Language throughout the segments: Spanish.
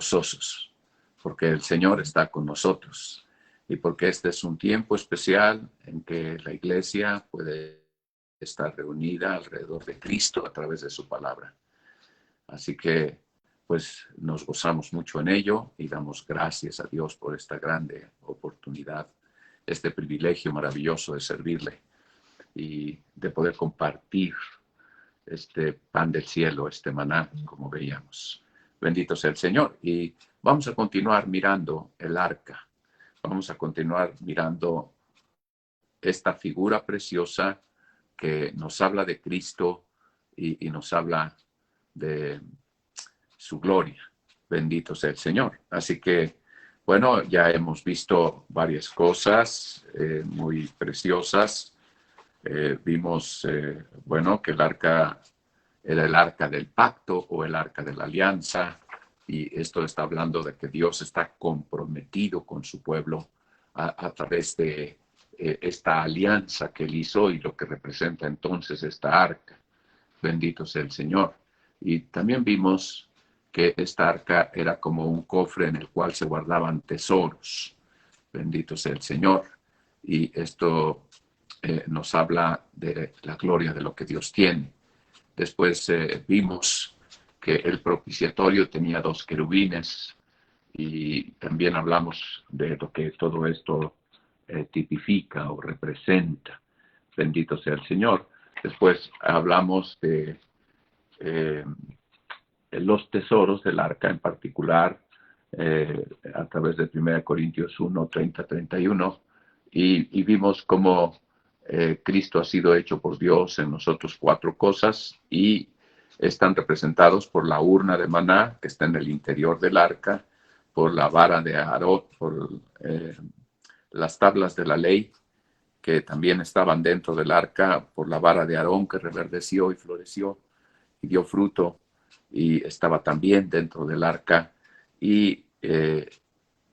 gozosos, porque el Señor está con nosotros y porque este es un tiempo especial en que la iglesia puede estar reunida alrededor de Cristo a través de su palabra. Así que, pues, nos gozamos mucho en ello y damos gracias a Dios por esta grande oportunidad, este privilegio maravilloso de servirle y de poder compartir este pan del cielo, este maná, como veíamos. Bendito sea el Señor. Y vamos a continuar mirando el arca. Vamos a continuar mirando esta figura preciosa que nos habla de Cristo y nos habla de su gloria. Bendito sea el Señor. Así que, bueno, ya hemos visto varias cosas muy preciosas. Vimos, bueno, que el arca era el arca del pacto o el arca de la alianza, y esto está hablando de que Dios está comprometido con su pueblo a través de esta alianza que él hizo y lo que representa entonces esta arca. Bendito sea el Señor. Y también vimos que esta arca era como un cofre en el cual se guardaban tesoros. Bendito sea el Señor. Y esto nos habla de la gloria de lo que Dios tiene. Después vimos que el propiciatorio tenía 2 querubines y también hablamos de lo que todo esto tipifica o representa. Bendito sea el Señor. Después hablamos de los tesoros del arca, en particular a través de 1 Corintios 1, 30, 31, y vimos cómo Cristo ha sido hecho por Dios en nosotros 4 cosas y están representados por la urna de maná que está en el interior del arca, por la vara de Aarón, por las tablas de la ley que también estaban dentro del arca, por la vara de Aarón que reverdeció y floreció y dio fruto y estaba también dentro del arca. Y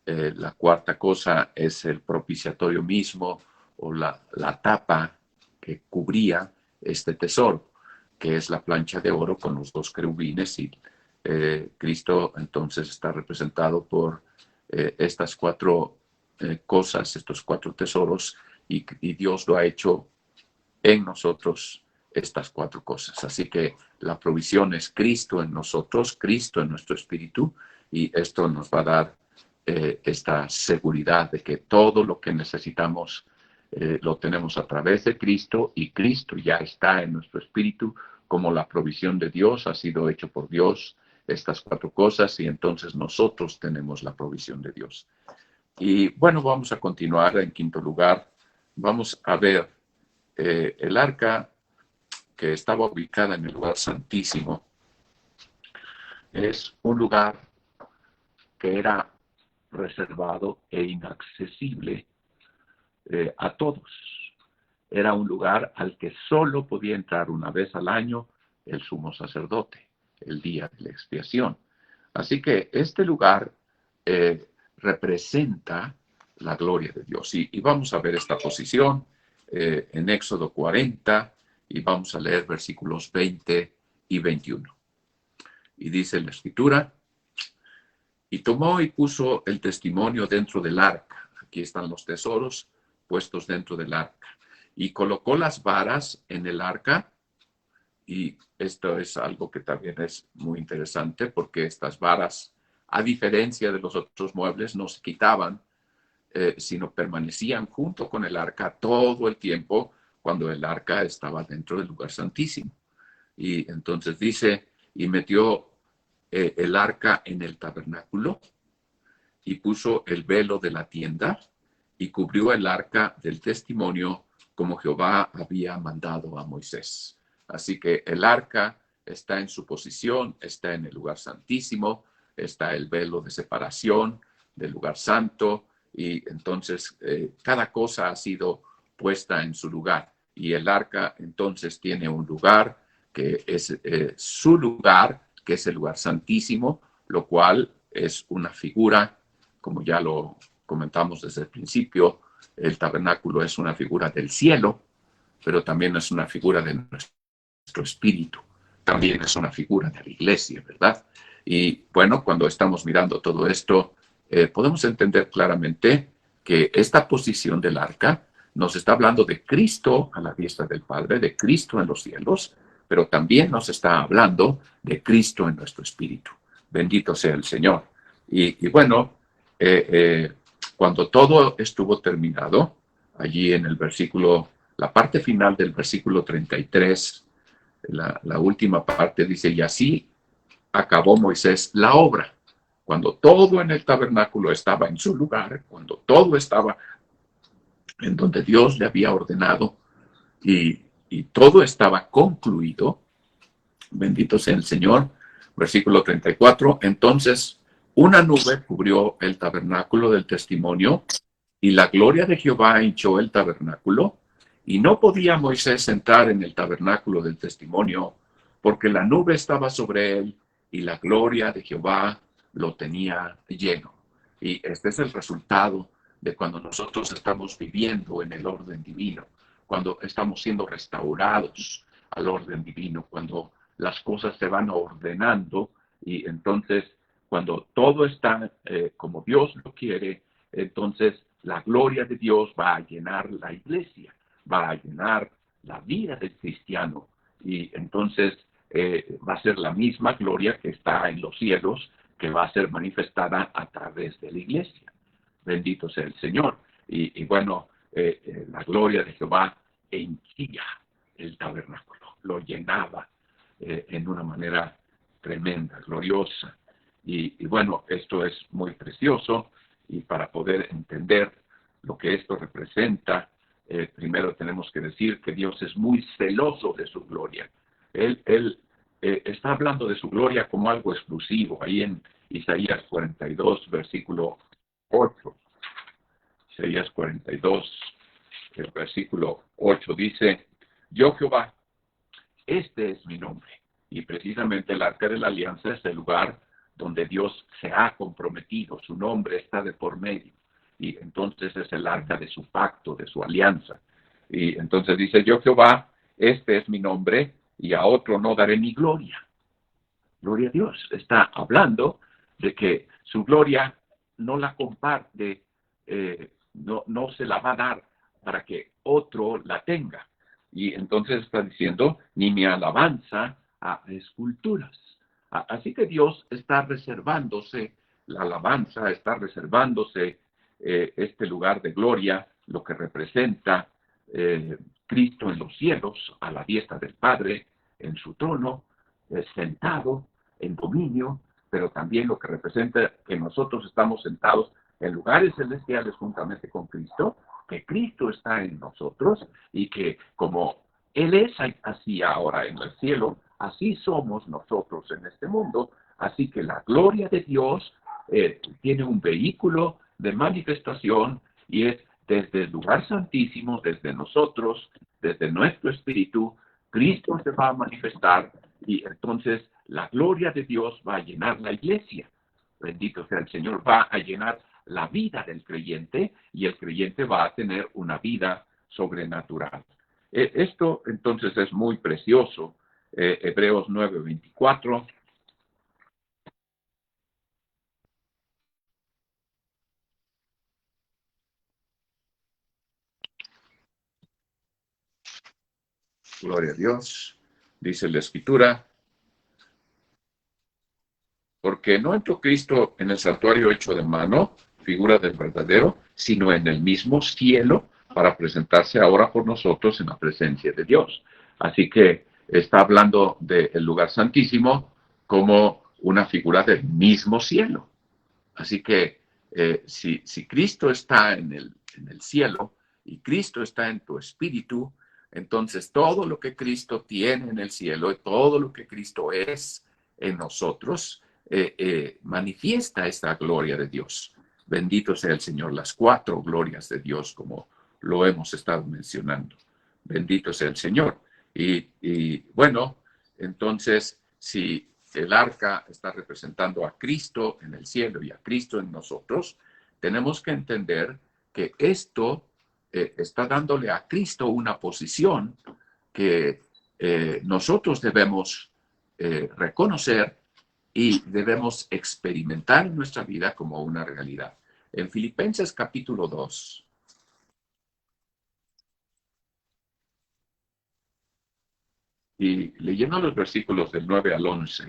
la cuarta cosa es el propiciatorio mismo, o la tapa que cubría este tesoro, que es la plancha de oro con los 2 querubines, y Cristo entonces está representado por estas 4 cosas, estos 4 tesoros, y Dios lo ha hecho en nosotros, estas 4 cosas. Así que la provisión es Cristo en nosotros, Cristo en nuestro espíritu, y esto nos va a dar esta seguridad de que todo lo que necesitamos lo tenemos a través de Cristo, y Cristo ya está en nuestro espíritu como la provisión de Dios, ha sido hecho por Dios estas 4 cosas, y entonces nosotros tenemos la provisión de Dios. Y bueno, vamos a continuar. En quinto lugar, vamos a ver el arca que estaba ubicada en el lugar santísimo. Es un lugar que era reservado e inaccesible a todos. Era un lugar al que solo podía entrar una vez al año el sumo sacerdote, el día de la expiación. Así que este lugar representa la gloria de Dios. Y vamos a ver esta posición en Éxodo 40, y vamos a leer versículos 20 y 21. Y dice la Escritura: y tomó y puso el testimonio dentro del arca. Aquí están los tesoros puestos dentro del arca. Y colocó las varas en el arca. Y esto es algo que también es muy interesante, porque estas varas, a diferencia de los otros muebles, no se quitaban, sino permanecían junto con el arca todo el tiempo cuando el arca estaba dentro del lugar santísimo. Y entonces dice: y metió el arca en el tabernáculo, y puso el velo de la tienda, y cubrió el arca del testimonio, como Jehová había mandado a Moisés. Así que el arca está en su posición, está en el lugar santísimo, está el velo de separación del lugar santo, y entonces cada cosa ha sido puesta en su lugar. Y el arca entonces tiene un lugar que es su lugar, que es el lugar santísimo, lo cual es una figura, como ya lo comentamos desde el principio. El tabernáculo es una figura del cielo, pero también es una figura de nuestro espíritu. También es una figura de la iglesia, ¿verdad? Y bueno, cuando estamos mirando todo esto, podemos entender claramente que esta posición del arca nos está hablando de Cristo a la diestra del Padre, de Cristo en los cielos, pero también nos está hablando de Cristo en nuestro espíritu. Bendito sea el Señor. Y bueno, cuando todo estuvo terminado, allí en el versículo, la parte final del versículo 33, la última parte dice, y así acabó Moisés la obra. Cuando todo en el tabernáculo estaba en su lugar, cuando todo estaba en donde Dios le había ordenado y todo estaba concluido, bendito sea el Señor, versículo 34, entonces una nube cubrió el tabernáculo del testimonio y la gloria de Jehová hinchó el tabernáculo y no podía Moisés entrar en el tabernáculo del testimonio porque la nube estaba sobre él y la gloria de Jehová lo tenía lleno. Y este es el resultado de cuando nosotros estamos viviendo en el orden divino, cuando estamos siendo restaurados al orden divino, cuando las cosas se van ordenando y entonces cuando todo está como Dios lo quiere, entonces la gloria de Dios va a llenar la iglesia, va a llenar la vida del cristiano y entonces va a ser la misma gloria que está en los cielos que va a ser manifestada a través de la iglesia. Bendito sea el Señor. Y bueno, la gloria de Jehová henchía el tabernáculo, lo llenaba en una manera tremenda, gloriosa. Y bueno, esto es muy precioso y para poder entender lo que esto representa, primero tenemos que decir que Dios es muy celoso de su gloria. Él está hablando de su gloria como algo exclusivo, ahí en Isaías 42, versículo 8. Isaías 42, el versículo 8 dice, yo Jehová, este es mi nombre. Y precisamente el arca de la alianza es el lugar donde Dios se ha comprometido, su nombre está de por medio. Y entonces es el arca de su pacto, de su alianza. Y entonces dice, yo Jehová, este es mi nombre, y a otro no daré mi gloria. Gloria a Dios. Está hablando de que su gloria no la comparte, no se la va a dar para que otro la tenga. Y entonces está diciendo, ni mi alabanza a esculturas. Así que Dios está reservándose la alabanza, está reservándose este lugar de gloria, lo que representa Cristo en los cielos, a la diestra del Padre, en su trono, sentado en dominio, pero también lo que representa que nosotros estamos sentados en lugares celestiales juntamente con Cristo, que Cristo está en nosotros y que como Él es así ahora en el cielo, así somos nosotros en este mundo. Así que la gloria de Dios tiene un vehículo de manifestación y es desde el lugar santísimo, desde nosotros, desde nuestro espíritu, Cristo se va a manifestar y entonces la gloria de Dios va a llenar la iglesia. Bendito sea el Señor, va a llenar la vida del creyente y el creyente va a tener una vida sobrenatural. Esto entonces es muy precioso. Hebreos 9:24. Gloria a Dios. Dice la Escritura, porque no entró Cristo en el santuario hecho de mano, figura del verdadero, sino en el mismo cielo para presentarse ahora por nosotros en la presencia de Dios. Así que está hablando del lugar santísimo como una figura del mismo cielo. Así que si Cristo está en el cielo y Cristo está en tu espíritu, entonces todo lo que Cristo tiene en el cielo y todo lo que Cristo es en nosotros, manifiesta esta gloria de Dios. Bendito sea el Señor, las cuatro glorias de Dios, como lo hemos estado mencionando. Bendito sea el Señor. Y bueno, entonces, si el arca está representando a Cristo en el cielo y a Cristo en nosotros, tenemos que entender que esto está dándole a Cristo una posición que nosotros debemos reconocer y debemos experimentar en nuestra vida como una realidad. En Filipenses capítulo 2, y leyendo los versículos del 9 al 11,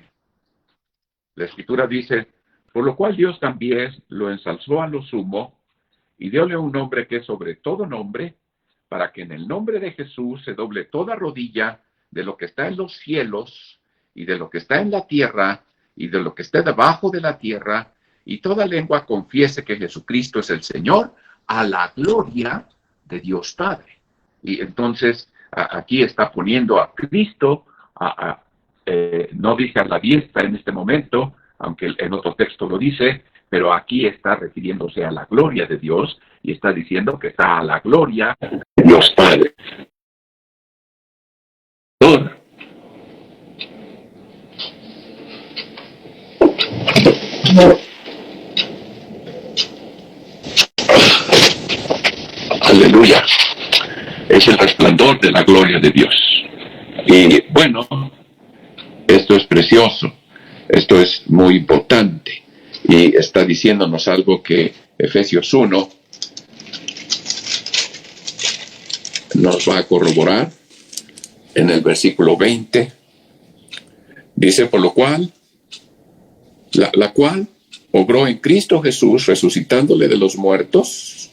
la Escritura dice, por lo cual Dios también lo ensalzó a lo sumo y dióle un nombre que es sobre todo nombre, para que en el nombre de Jesús se doble toda rodilla de lo que está en los cielos y de lo que está en la tierra y de lo que está debajo de la tierra, y toda lengua confiese que Jesucristo es el Señor, a la gloria de Dios Padre. Y entonces aquí está poniendo a Cristo, no dice a la diestra en este momento, aunque en otro texto lo dice, pero aquí está refiriéndose a la gloria de Dios y está diciendo que está a la gloria de Dios Padre. Aleluya. Es el resplandor de la gloria de Dios. Y bueno, esto es precioso. Esto es muy importante. Y está diciéndonos algo que Efesios 1 nos va a corroborar en el versículo 20. Dice, por lo cual, la cual obró en Cristo Jesús, resucitándole de los muertos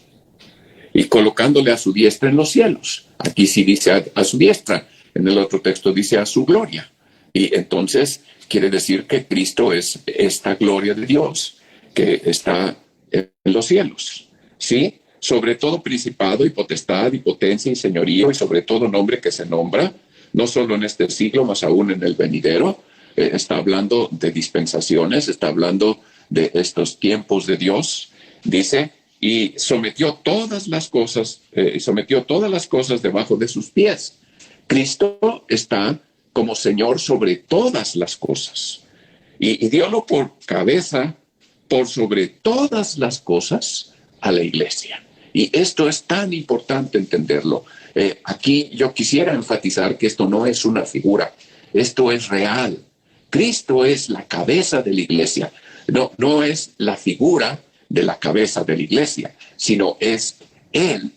y colocándole a su diestra en los cielos. Aquí sí dice a su diestra, en el otro texto dice a su gloria. Y entonces quiere decir que Cristo es esta gloria de Dios que está en los cielos, ¿sí? Sobre todo principado y potestad y potencia y señorío y sobre todo nombre que se nombra, no solo en este siglo, más aún en el venidero. Está hablando de dispensaciones, está hablando de estos tiempos de Dios, dice, y sometió todas las cosas debajo de sus pies. Cristo está como Señor sobre todas las cosas y diólo por cabeza por sobre todas las cosas a la iglesia. Y esto es tan importante entenderlo. Aquí yo quisiera enfatizar que esto no es una figura, esto es real. Cristo es la cabeza de la iglesia, no es la figura de la cabeza de la iglesia, sino es Él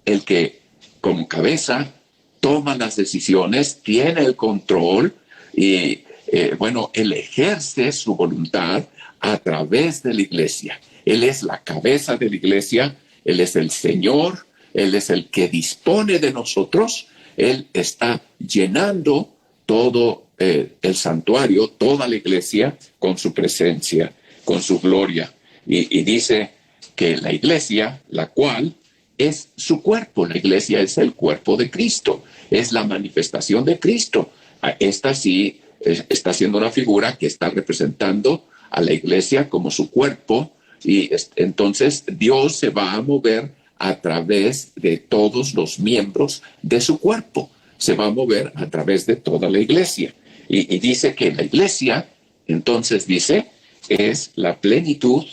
el que como cabeza toma las decisiones, tiene el control y Él ejerce su voluntad a través de la iglesia. Él es la cabeza de la iglesia, Él es el Señor, Él es el que dispone de nosotros, Él está llenando todo el santuario, toda la iglesia con su presencia, con su gloria. Y dice que la iglesia, la cual es su cuerpo, la iglesia es el cuerpo de Cristo, es la manifestación de Cristo. Esta sí está siendo una figura que está representando a la iglesia como su cuerpo, y entonces Dios se va a mover a través de todos los miembros de su cuerpo, se va a mover a través de toda la iglesia. Y dice que la iglesia, entonces dice, es la plenitud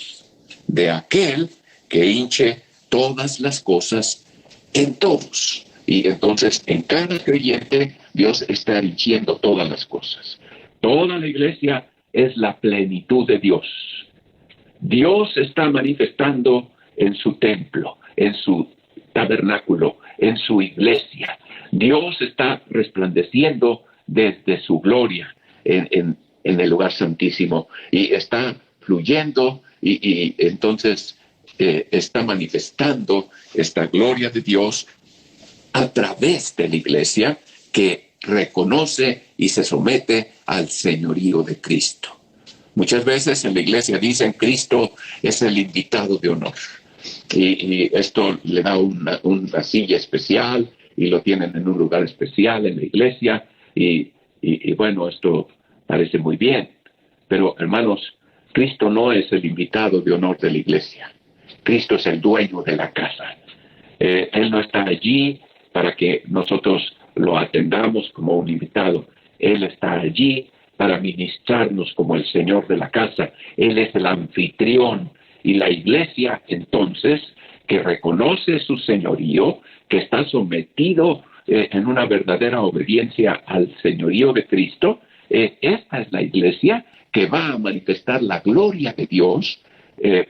de aquel que hinche todas las cosas en todos. Y entonces en cada creyente Dios está hinchiendo todas las cosas. Toda la iglesia es la plenitud de Dios. Dios está manifestando en su templo, en su tabernáculo, en su iglesia. Dios está resplandeciendo desde su gloria en el lugar santísimo y está fluyendo y entonces está manifestando esta gloria de Dios a través de la iglesia que reconoce y se somete al señorío de Cristo. Muchas veces en la iglesia dicen Cristo es el invitado de honor y esto le da una silla especial y lo tienen en un lugar especial en la iglesia y bueno, esto parece muy bien, pero hermanos, Cristo no es el invitado de honor de la iglesia. Cristo es el dueño de la casa. Él no está allí para que nosotros lo atendamos como un invitado. Él está allí para ministrarnos como el Señor de la casa. Él es el anfitrión. Y la iglesia, entonces, que reconoce su señorío, que está sometido en una verdadera obediencia al señorío de Cristo, esta es la iglesia que va a manifestar la gloria de Dios,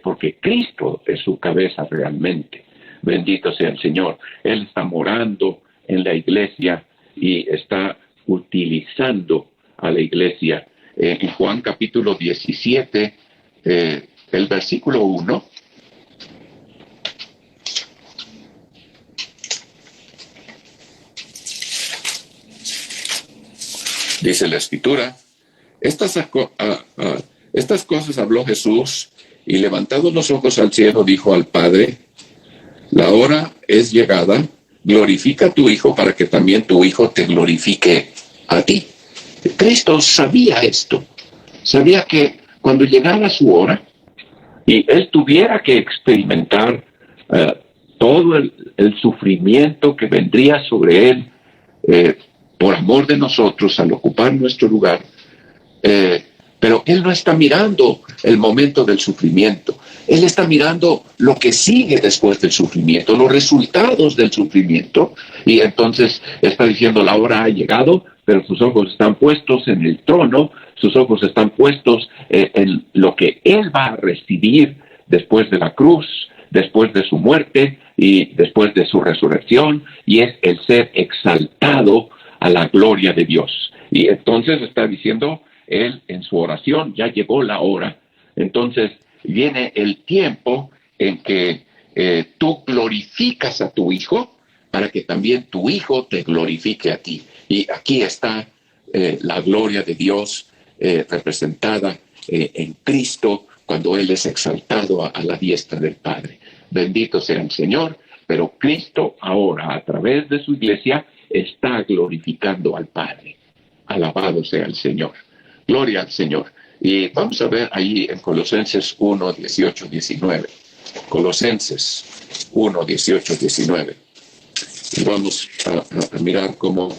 porque Cristo es su cabeza realmente. Bendito sea el Señor. Él está morando en la iglesia y está utilizando a la iglesia. En Juan capítulo 17, el versículo 1, dice la Escritura: estas cosas habló Jesús, y levantando los ojos al cielo dijo al Padre: la hora es llegada, glorifica a tu Hijo para que también tu Hijo te glorifique a ti. Cristo sabía esto, sabía que cuando llegara su hora y Él tuviera que experimentar todo el sufrimiento que vendría sobre Él por amor de nosotros al ocupar nuestro lugar, pero Él no está mirando el momento del sufrimiento. Él está mirando lo que sigue después del sufrimiento, los resultados del sufrimiento, y entonces está diciendo: la hora ha llegado, pero sus ojos están puestos en el trono, sus ojos están puestos en lo que Él va a recibir después de la cruz, después de su muerte y después de su resurrección, y es el ser exaltado a la gloria de Dios. Y entonces está diciendo Él en su oración: ya llegó la hora. Entonces viene el tiempo en que tú glorificas a tu Hijo para que también tu Hijo te glorifique a ti. Y aquí está la gloria de Dios representada en Cristo, cuando Él es exaltado a la diestra del Padre. Bendito sea el Señor. Pero Cristo ahora, a través de su iglesia, está glorificando al Padre. Alabado sea el Señor. Gloria al Señor. Y vamos a ver ahí en Colosenses 1, 18, 19. Colosenses 1, 18, 19. Y vamos a mirar cómo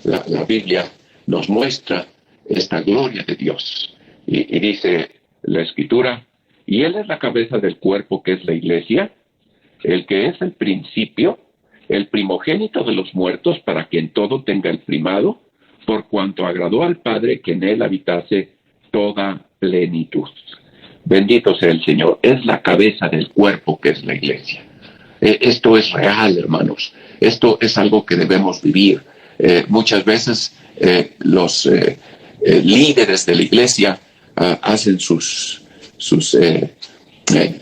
la Biblia nos muestra esta gloria de Dios. Y dice la Escritura: y Él es la cabeza del cuerpo, que es la iglesia, el que es el principio, el primogénito de los muertos, para que en todo tenga el primado, por cuanto agradó al Padre que en Él habitase toda plenitud. Bendito sea el Señor. Es la cabeza del cuerpo, que es la iglesia. Esto es real, hermanos. Esto es algo que debemos vivir. Muchas veces los líderes de la iglesia hacen sus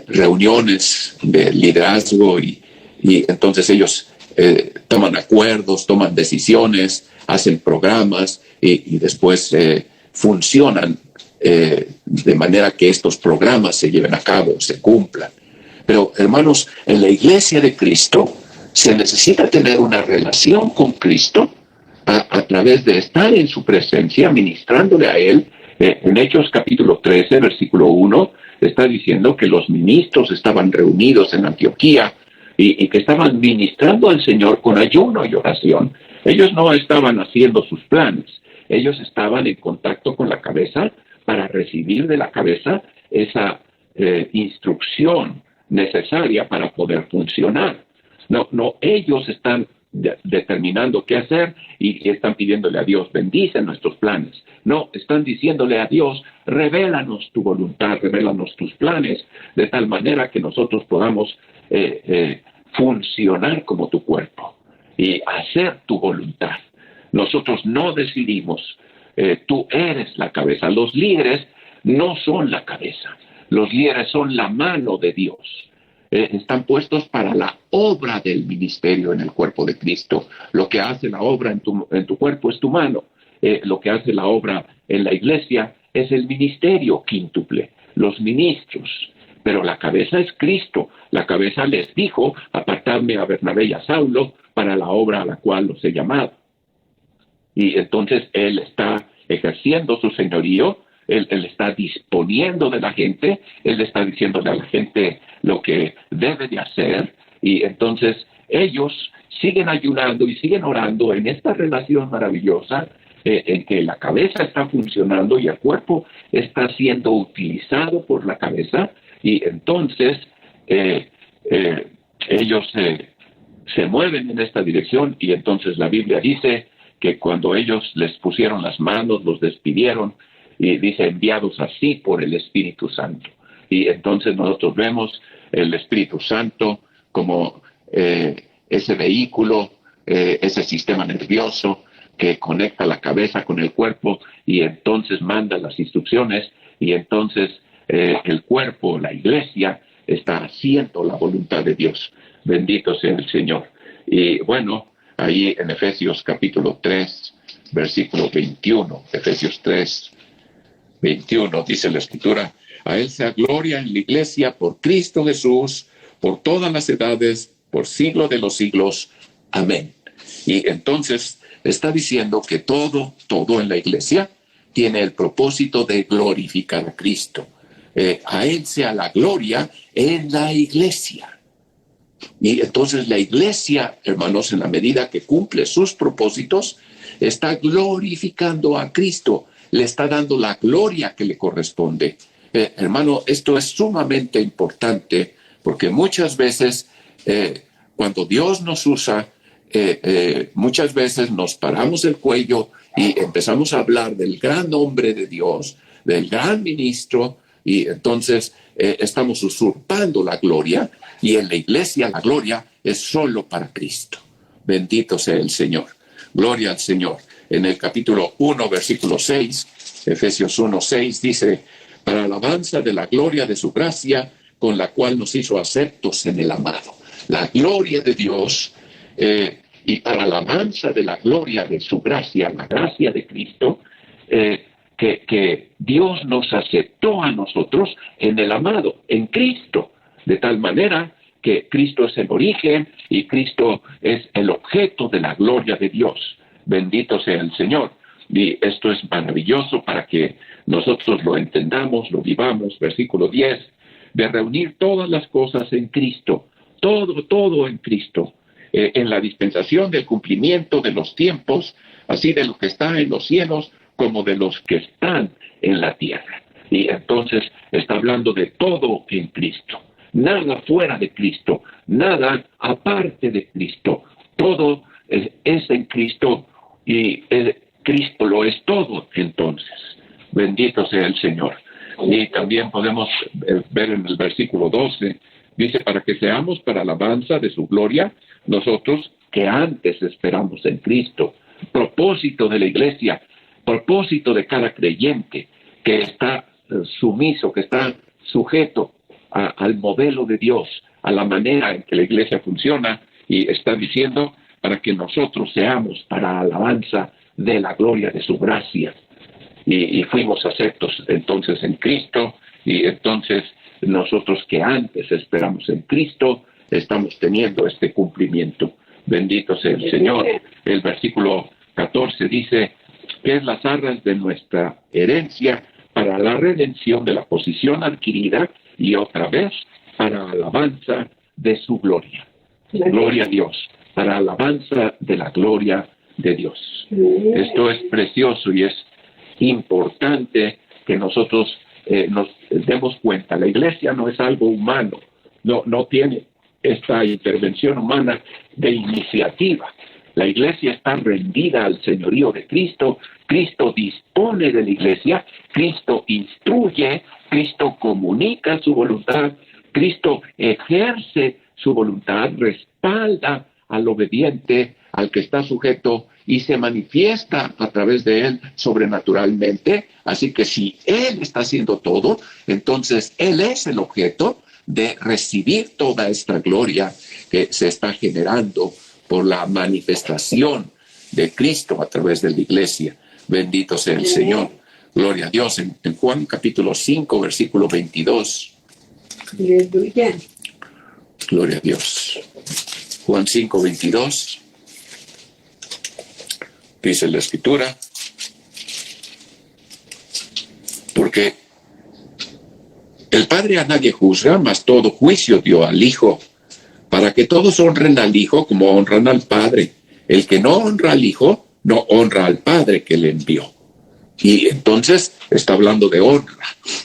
reuniones de liderazgo y entonces ellos toman acuerdos, toman decisiones, hacen programas y después funcionan de manera que estos programas se lleven a cabo, se cumplan. Pero, hermanos, en la iglesia de Cristo se necesita tener una relación con Cristo a través de estar en su presencia, ministrándole a Él. En Hechos capítulo 13, versículo 1, está diciendo que los ministros estaban reunidos en Antioquía y que estaban ministrando al Señor con ayuno y oración. Ellos no estaban haciendo sus planes, ellos estaban en contacto con la cabeza para recibir de la cabeza esa instrucción necesaria para poder funcionar. No, ellos están determinando qué hacer y están pidiéndole a Dios: bendice nuestros planes. No, están diciéndole a Dios: revélanos tu voluntad, revélanos tus planes, de tal manera que nosotros podamos funcionar como tu cuerpo y hacer tu voluntad. Nosotros no decidimos, tú eres la cabeza. Los líderes no son la cabeza, los líderes son la mano de Dios. Están puestos para la obra del ministerio en el cuerpo de Cristo. Lo que hace la obra en tu cuerpo es tu mano. Lo que hace la obra en la iglesia es el ministerio quíntuple, los ministros. Pero la cabeza es Cristo. La cabeza les dijo: apartadme a Bernabé y a Saulo para la obra a la cual los he llamado. Y entonces Él está ejerciendo su señorío. Él está disponiendo de la gente, Él está diciéndole a la gente lo que debe de hacer, y entonces ellos siguen ayunando y siguen orando en esta relación maravillosa en que la cabeza está funcionando y el cuerpo está siendo utilizado por la cabeza, y entonces ellos se mueven en esta dirección. Y entonces la Biblia dice que cuando ellos les pusieron las manos, los despidieron, y dice enviados así por el Espíritu Santo. Y entonces nosotros vemos el Espíritu Santo como ese vehículo, ese sistema nervioso que conecta la cabeza con el cuerpo y entonces manda las instrucciones y entonces el cuerpo, la iglesia, está haciendo la voluntad de Dios. Bendito sea el Señor. Y bueno, ahí en Efesios capítulo 3, versículo 21, Efesios 3, 21, dice la Escritura, a Él sea gloria en la iglesia por Cristo Jesús, por todas las edades, por siglo de los siglos. Amén. Y entonces está diciendo que todo en la iglesia tiene el propósito de glorificar a Cristo. A Él sea la gloria en la iglesia. Y entonces la iglesia, hermanos, en la medida que cumple sus propósitos, está glorificando a Cristo, le está dando la gloria que le corresponde. Hermano, esto es sumamente importante porque muchas veces cuando Dios nos usa, muchas veces nos paramos el cuello y empezamos a hablar del gran hombre de Dios, del gran ministro, y entonces estamos usurpando la gloria, y en la iglesia la gloria es solo para Cristo. Bendito sea el Señor. Gloria al Señor. En el capítulo 1, versículo 6, Efesios 1, 6, dice, para alabanza de la gloria de su gracia, con la cual nos hizo aceptos en el amado. La gloria de Dios, y para alabanza de la gloria de su gracia, la gracia de Cristo, que Dios nos aceptó a nosotros en el amado, en Cristo, de tal manera que Cristo es el origen y Cristo es el objeto de la gloria de Dios. Bendito sea el Señor. Y esto es maravilloso para que nosotros lo entendamos, lo vivamos. Versículo 10, de reunir todas las cosas en Cristo, todo en Cristo, en la dispensación del cumplimiento de los tiempos, así de lo que está en los cielos como de los que están en la tierra. Y entonces está hablando de todo en Cristo. Nada fuera de Cristo, nada aparte de Cristo. Todo es en Cristo y Cristo lo es todo entonces. Bendito sea el Señor. Y también podemos ver en el versículo 12, dice, para que seamos para alabanza de su gloria, nosotros que antes esperamos en Cristo. Propósito de la iglesia, propósito de cada creyente que está sumiso, que está sujeto al modelo de Dios, a la manera en que la iglesia funciona, y está diciendo para que nosotros seamos para alabanza de la gloria de su gracia. Y fuimos aceptos entonces en Cristo, y entonces nosotros que antes esperamos en Cristo, estamos teniendo este cumplimiento. Bendito sea el Señor. El versículo 14 dice que es las arras de nuestra herencia para la redención de la posición adquirida y otra vez para alabanza de su gloria. Gloria a Dios, para alabanza de la gloria de Dios. Esto es precioso y es importante que nosotros nos demos cuenta. La iglesia no es algo humano, no tiene esta intervención humana de iniciativa. La iglesia está rendida al señorío de Cristo. Cristo dispone de la iglesia, Cristo instruye, Cristo comunica su voluntad, Cristo ejerce su voluntad, respalda al obediente, al que está sujeto, y se manifiesta a través de él sobrenaturalmente. Así que si él está haciendo todo, entonces él es el objeto de recibir toda esta gloria que se está generando por la manifestación de Cristo a través de la iglesia. Bendito sea el Señor. Gloria a Dios. En Juan capítulo 5, versículo 22. Aleluya. Gloria a Dios. Juan 5, 22. Dice la Escritura, porque el Padre a nadie juzga, mas todo juicio dio al Hijo, para que todos honren al Hijo como honran al Padre. El que no honra al Hijo, no honra al Padre que le envió. Y entonces está hablando de honra,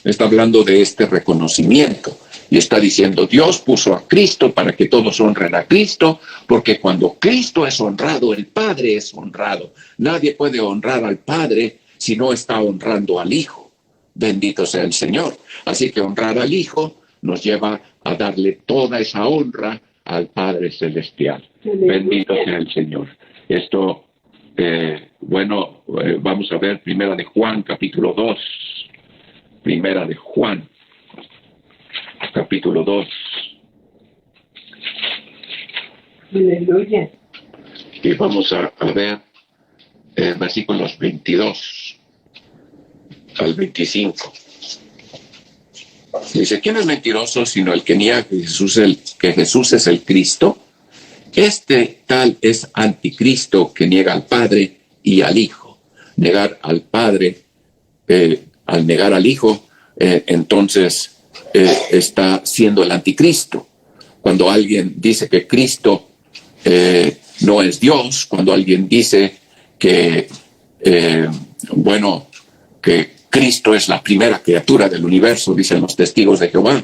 está hablando de este reconocimiento. Y está diciendo, Dios puso a Cristo para que todos honren a Cristo, porque cuando Cristo es honrado, el Padre es honrado. Nadie puede honrar al Padre si no está honrando al Hijo. Bendito sea el Señor. Así que honrar al Hijo nos lleva a darle toda esa honra al Padre Celestial. Bendito sea el Señor. Esto, vamos a ver Primera de Juan, capítulo 2. Primera de Juan, capítulo 2. Aleluya. Y vamos a ver versículos 22 al 25. Dice, ¿quién es mentiroso sino el que niega que Jesús es el Cristo? Este tal es anticristo que niega al Padre y al Hijo. Negar al Padre, al negar al Hijo, entonces está siendo el anticristo. Cuando alguien dice que Cristo no es Dios, cuando alguien dice que Cristo es la primera criatura del universo, dicen los testigos de Jehová,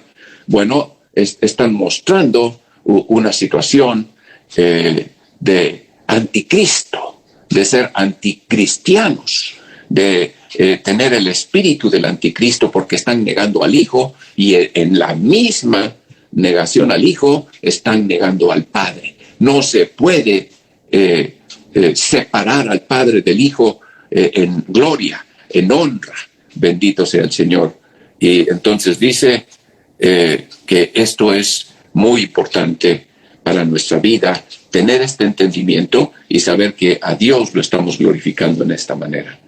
están mostrando una situación de anticristo, de ser anticristianos, de tener el espíritu del anticristo porque están negando al Hijo y en la misma negación al Hijo están negando al Padre. No se puede separar al Padre del Hijo en gloria, en honra. Bendito sea el Señor. Y entonces dice que esto es muy importante para nuestra vida, tener este entendimiento y saber que a Dios lo estamos glorificando en esta manera.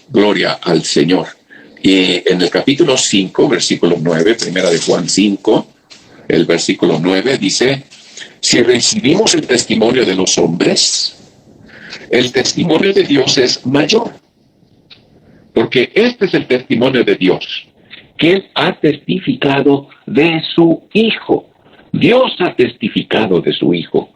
Gloria al Señor. Y en el capítulo 5, versículo 9, Primera de Juan 5, el versículo 9 dice, si recibimos el testimonio de los hombres, el testimonio de Dios es mayor. Porque este es el testimonio de Dios, que Él ha testificado de su Hijo. Dios ha testificado de su Hijo.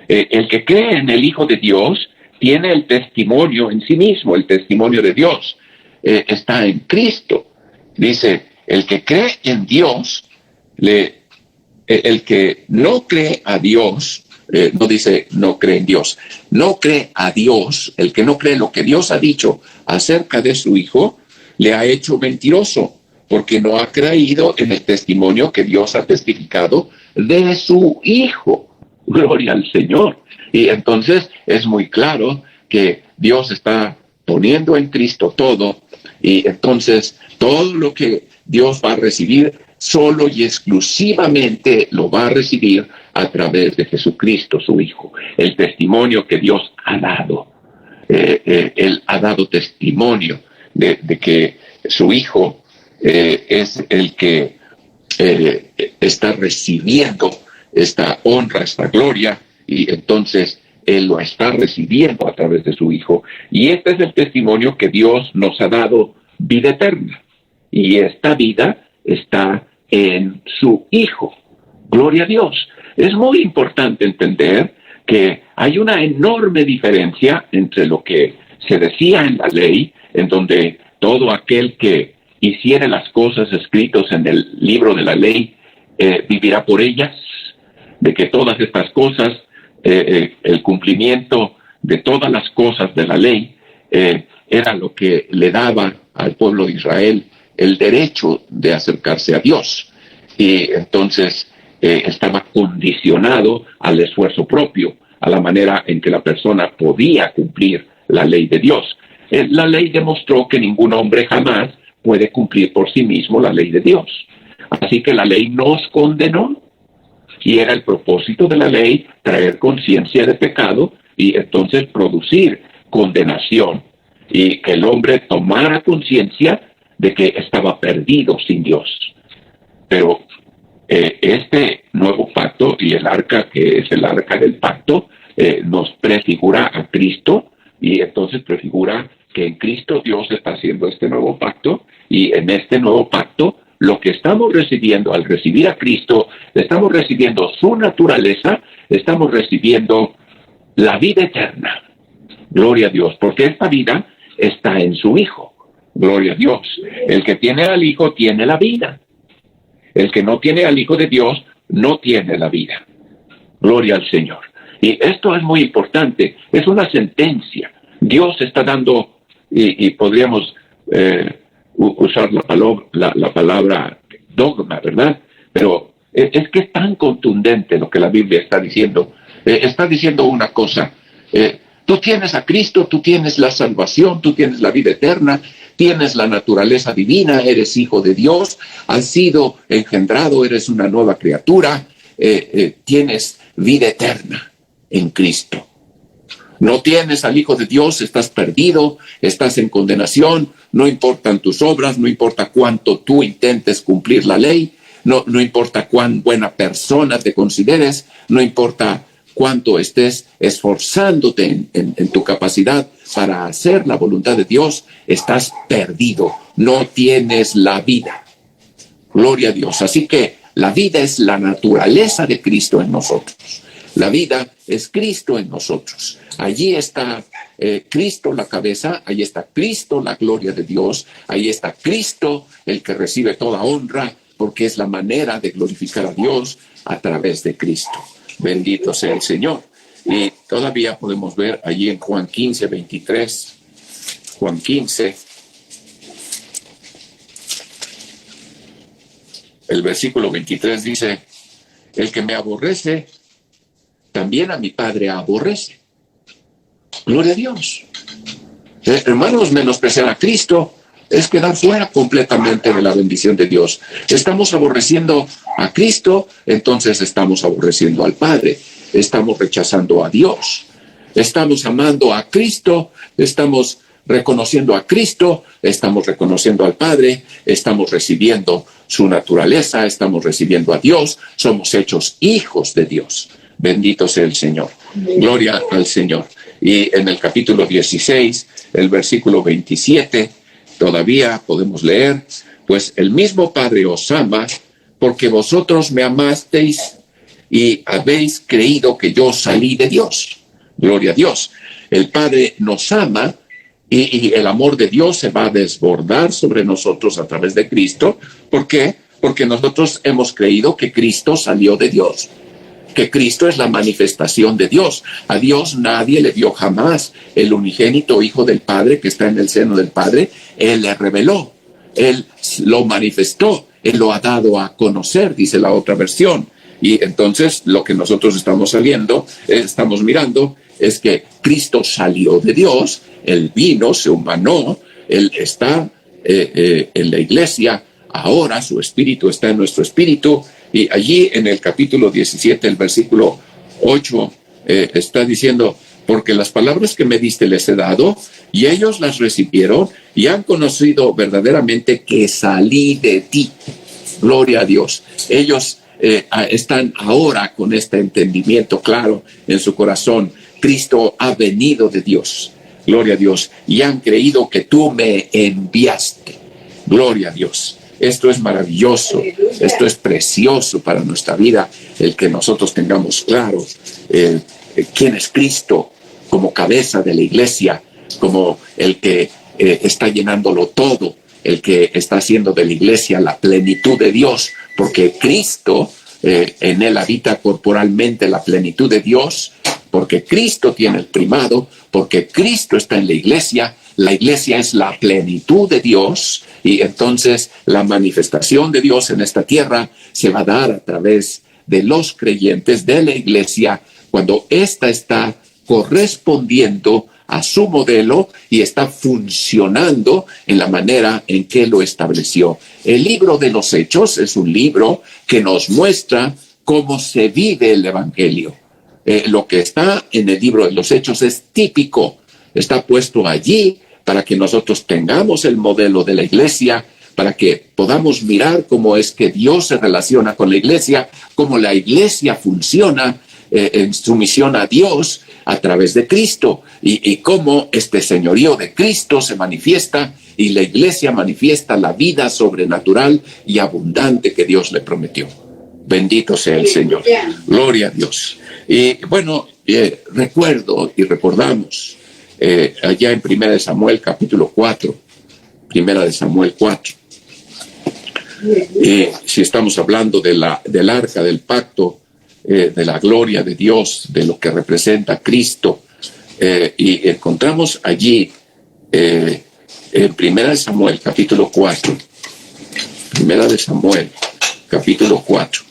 El que cree en el Hijo de Dios tiene el testimonio en sí mismo, el testimonio de Dios. Está en Cristo. Dice, el que cree en Dios, el que no cree a Dios, no dice no cree en Dios, no cree a Dios, el que no cree lo que Dios ha dicho acerca de su Hijo, le ha hecho mentiroso, porque no ha creído en el testimonio que Dios ha testificado de su Hijo. Gloria al Señor. Y entonces es muy claro que Dios está poniendo en Cristo todo, y entonces todo lo que Dios va a recibir solo y exclusivamente lo va a recibir a través de Jesucristo, su Hijo. El testimonio que Dios ha dado. Él ha dado testimonio de que su Hijo es el que está recibiendo esta honra, esta gloria, y entonces Él lo está recibiendo a través de su Hijo. Y este es el testimonio que Dios nos ha dado, vida eterna. Y esta vida está en su Hijo. Gloria a Dios. Es muy importante entender que hay una enorme diferencia entre lo que se decía en la ley, en donde todo aquel que hiciere las cosas escritas en el libro de la ley vivirá por ellas, de que todas estas cosas, el cumplimiento de todas las cosas de la ley, era lo que le daba al pueblo de Israel el derecho de acercarse a Dios. Y entonces estaba condicionado al esfuerzo propio, a la manera en que la persona podía cumplir la ley de Dios. La ley demostró que ningún hombre jamás puede cumplir por sí mismo la ley de Dios. Así que la ley nos condenó, y era el propósito de la ley traer conciencia de pecado y entonces producir condenación, y que el hombre tomara conciencia de que estaba perdido sin Dios. Pero este nuevo pacto y el arca, que es el arca del pacto, nos prefigura a Cristo, y entonces prefigura que en Cristo Dios está haciendo este nuevo pacto, y en este nuevo pacto lo que estamos recibiendo al recibir a Cristo, estamos recibiendo su naturaleza, estamos recibiendo la vida eterna. Gloria a Dios, porque esta vida está en su Hijo. Gloria a Dios. El que tiene al Hijo tiene la vida. El que no tiene al Hijo de Dios no tiene la vida. Gloria al Señor. Y esto es muy importante. Es una sentencia. Dios está dando, y podríamos usar la palabra dogma, ¿verdad? Pero es que es tan contundente lo que la Biblia está diciendo. Está diciendo una cosa. Tú tienes a Cristo, tú tienes la salvación, tú tienes la vida eterna, tienes la naturaleza divina, eres hijo de Dios, has sido engendrado, eres una nueva criatura, tienes vida eterna en Cristo. No tienes al Hijo de Dios, estás perdido, estás en condenación, no importan tus obras, no importa cuánto tú intentes cumplir la ley, no importa cuán buena persona te consideres, no importa cuánto estés esforzándote en tu capacidad para hacer la voluntad de Dios, estás perdido, no tienes la vida. Gloria a Dios. Así que la vida es la naturaleza de Cristo en nosotros. La vida es Cristo en nosotros. Allí está Cristo la cabeza, ahí está Cristo la gloria de Dios, ahí está Cristo el que recibe toda honra, porque es la manera de glorificar a Dios a través de Cristo. Bendito sea el Señor. Y todavía podemos ver allí en Juan 15, 23, Juan 15, el versículo 23 dice, el que me aborrece, también a mi Padre aborrece. Gloria a Dios. Hermanos, menospreciar a Cristo es quedar fuera completamente de la bendición de Dios. Estamos aborreciendo a Cristo, entonces estamos aborreciendo al Padre. Estamos rechazando a Dios. Estamos amando a Cristo, estamos reconociendo a Cristo, estamos reconociendo al Padre, estamos recibiendo su naturaleza, estamos recibiendo a Dios, somos hechos hijos de Dios. Bendito sea el Señor. Gloria al Señor. Y en el capítulo 16, el versículo 27, todavía podemos leer, pues el mismo Padre os ama porque vosotros me amasteis y habéis creído que yo salí de Dios. Gloria a Dios. El Padre nos ama y el amor de Dios se va a desbordar sobre nosotros a través de Cristo. ¿Por qué? Porque nosotros hemos creído que Cristo salió de Dios, que Cristo es la manifestación de Dios. A Dios nadie le dio jamás. El unigénito Hijo del Padre que está en el seno del Padre, Él le reveló, Él lo manifestó, Él lo ha dado a conocer, dice la otra versión. Y entonces lo que nosotros estamos mirando es que Cristo salió de Dios, Él vino, se humanó, Él está en la iglesia, ahora su espíritu está en nuestro espíritu, y allí en el capítulo 17, el versículo 8, está diciendo, porque las palabras que me diste les he dado, y ellos las recibieron, y han conocido verdaderamente que salí de ti. Gloria a Dios. Ellos están ahora con este entendimiento claro en su corazón. Cristo ha venido de Dios. Gloria a Dios. Y han creído que tú me enviaste. Gloria a Dios. Esto es maravilloso. Esto es precioso para nuestra vida. El que nosotros tengamos claro quién es Cristo como cabeza de la iglesia, como el que está llenándolo todo, el que está haciendo de la iglesia la plenitud de Dios, porque Cristo, en él habita corporalmente la plenitud de Dios, porque Cristo tiene el primado, porque Cristo está en la iglesia es la plenitud de Dios, y entonces la manifestación de Dios en esta tierra se va a dar a través de los creyentes de la iglesia, cuando ésta está correspondiendo a su modelo y está funcionando en la manera en que lo estableció. El libro de los Hechos es un libro que nos muestra cómo se vive el Evangelio. Lo que está en el libro de los Hechos es típico, está puesto allí para que nosotros tengamos el modelo de la iglesia, para que podamos mirar cómo es que Dios se relaciona con la iglesia, cómo la iglesia funciona en sumisión a Dios a través de Cristo, y cómo este señorío de Cristo se manifiesta y la iglesia manifiesta la vida sobrenatural y abundante que Dios le prometió. Bendito sea el Señor. Gloria a Dios. Y bueno, recuerdo y recordamos allá en 1 Samuel capítulo 4, 1 Samuel 4. Si estamos hablando del arca del pacto, de la gloria de Dios, de lo que representa Cristo, y encontramos allí en Primera de Samuel, capítulo 4. Primera de Samuel, capítulo 4.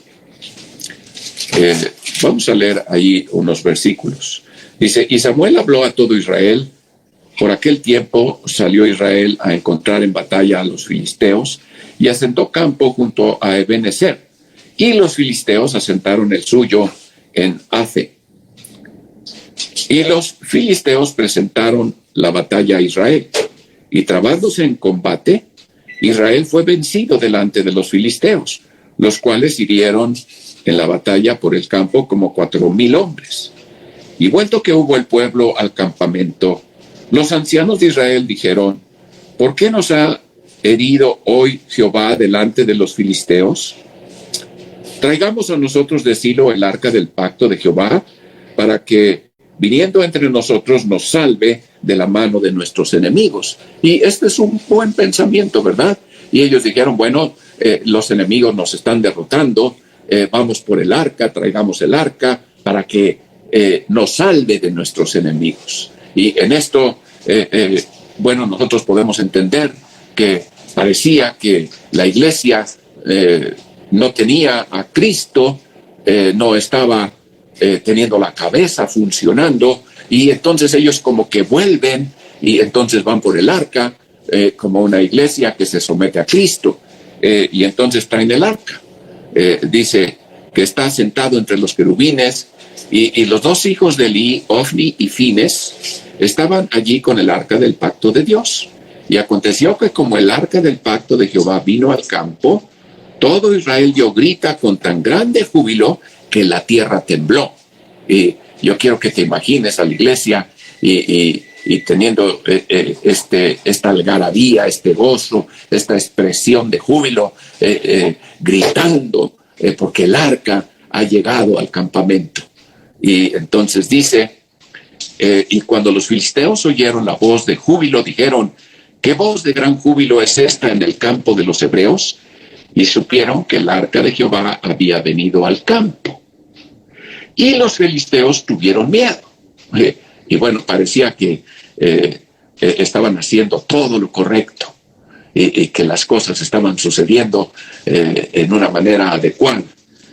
Vamos a leer ahí unos versículos. Dice, y Samuel habló a todo Israel. Por aquel tiempo salió Israel a encontrar en batalla a los filisteos y asentó campo junto a Ebenezer. Y los filisteos asentaron el suyo en Afe. Y los filisteos presentaron la batalla a Israel. Y trabándose en combate, Israel fue vencido delante de los filisteos, los cuales hirieron en la batalla por el campo como 4,000 hombres. Y vuelto que hubo el pueblo al campamento, los ancianos de Israel dijeron, ¿por qué nos ha herido hoy Jehová delante de los filisteos? Traigamos a nosotros de Silo el arca del pacto de Jehová, para que, viniendo entre nosotros, nos salve de la mano de nuestros enemigos. Y este es un buen pensamiento, ¿verdad? Y ellos dijeron, bueno, los enemigos nos están derrotando, vamos por el arca, traigamos el arca para que nos salve de nuestros enemigos. Y en esto, bueno, nosotros podemos entender que parecía que la iglesia no tenía a Cristo, no estaba teniendo la cabeza funcionando, y entonces ellos como que vuelven y entonces van por el arca, como una iglesia que se somete a Cristo, y entonces traen el arca. Dice que está sentado entre los querubines, y los dos hijos de Eli, Ofni y Fines, estaban allí con el arca del pacto de Dios. Y aconteció que como el arca del pacto de Jehová vino al campo, todo Israel dio grita con tan grande júbilo que la tierra tembló. Y yo quiero que te imagines a la iglesia y teniendo esta algarabía, este gozo, esta expresión de júbilo, gritando, porque el arca ha llegado al campamento. Y entonces dice, y cuando los filisteos oyeron la voz de júbilo, dijeron, ¿qué voz de gran júbilo es esta en el campo de los hebreos? Y supieron que el arca de Jehová había venido al campo. Y los filisteos tuvieron miedo. Y bueno, parecía que estaban haciendo todo lo correcto y que las cosas estaban sucediendo en una manera adecuada.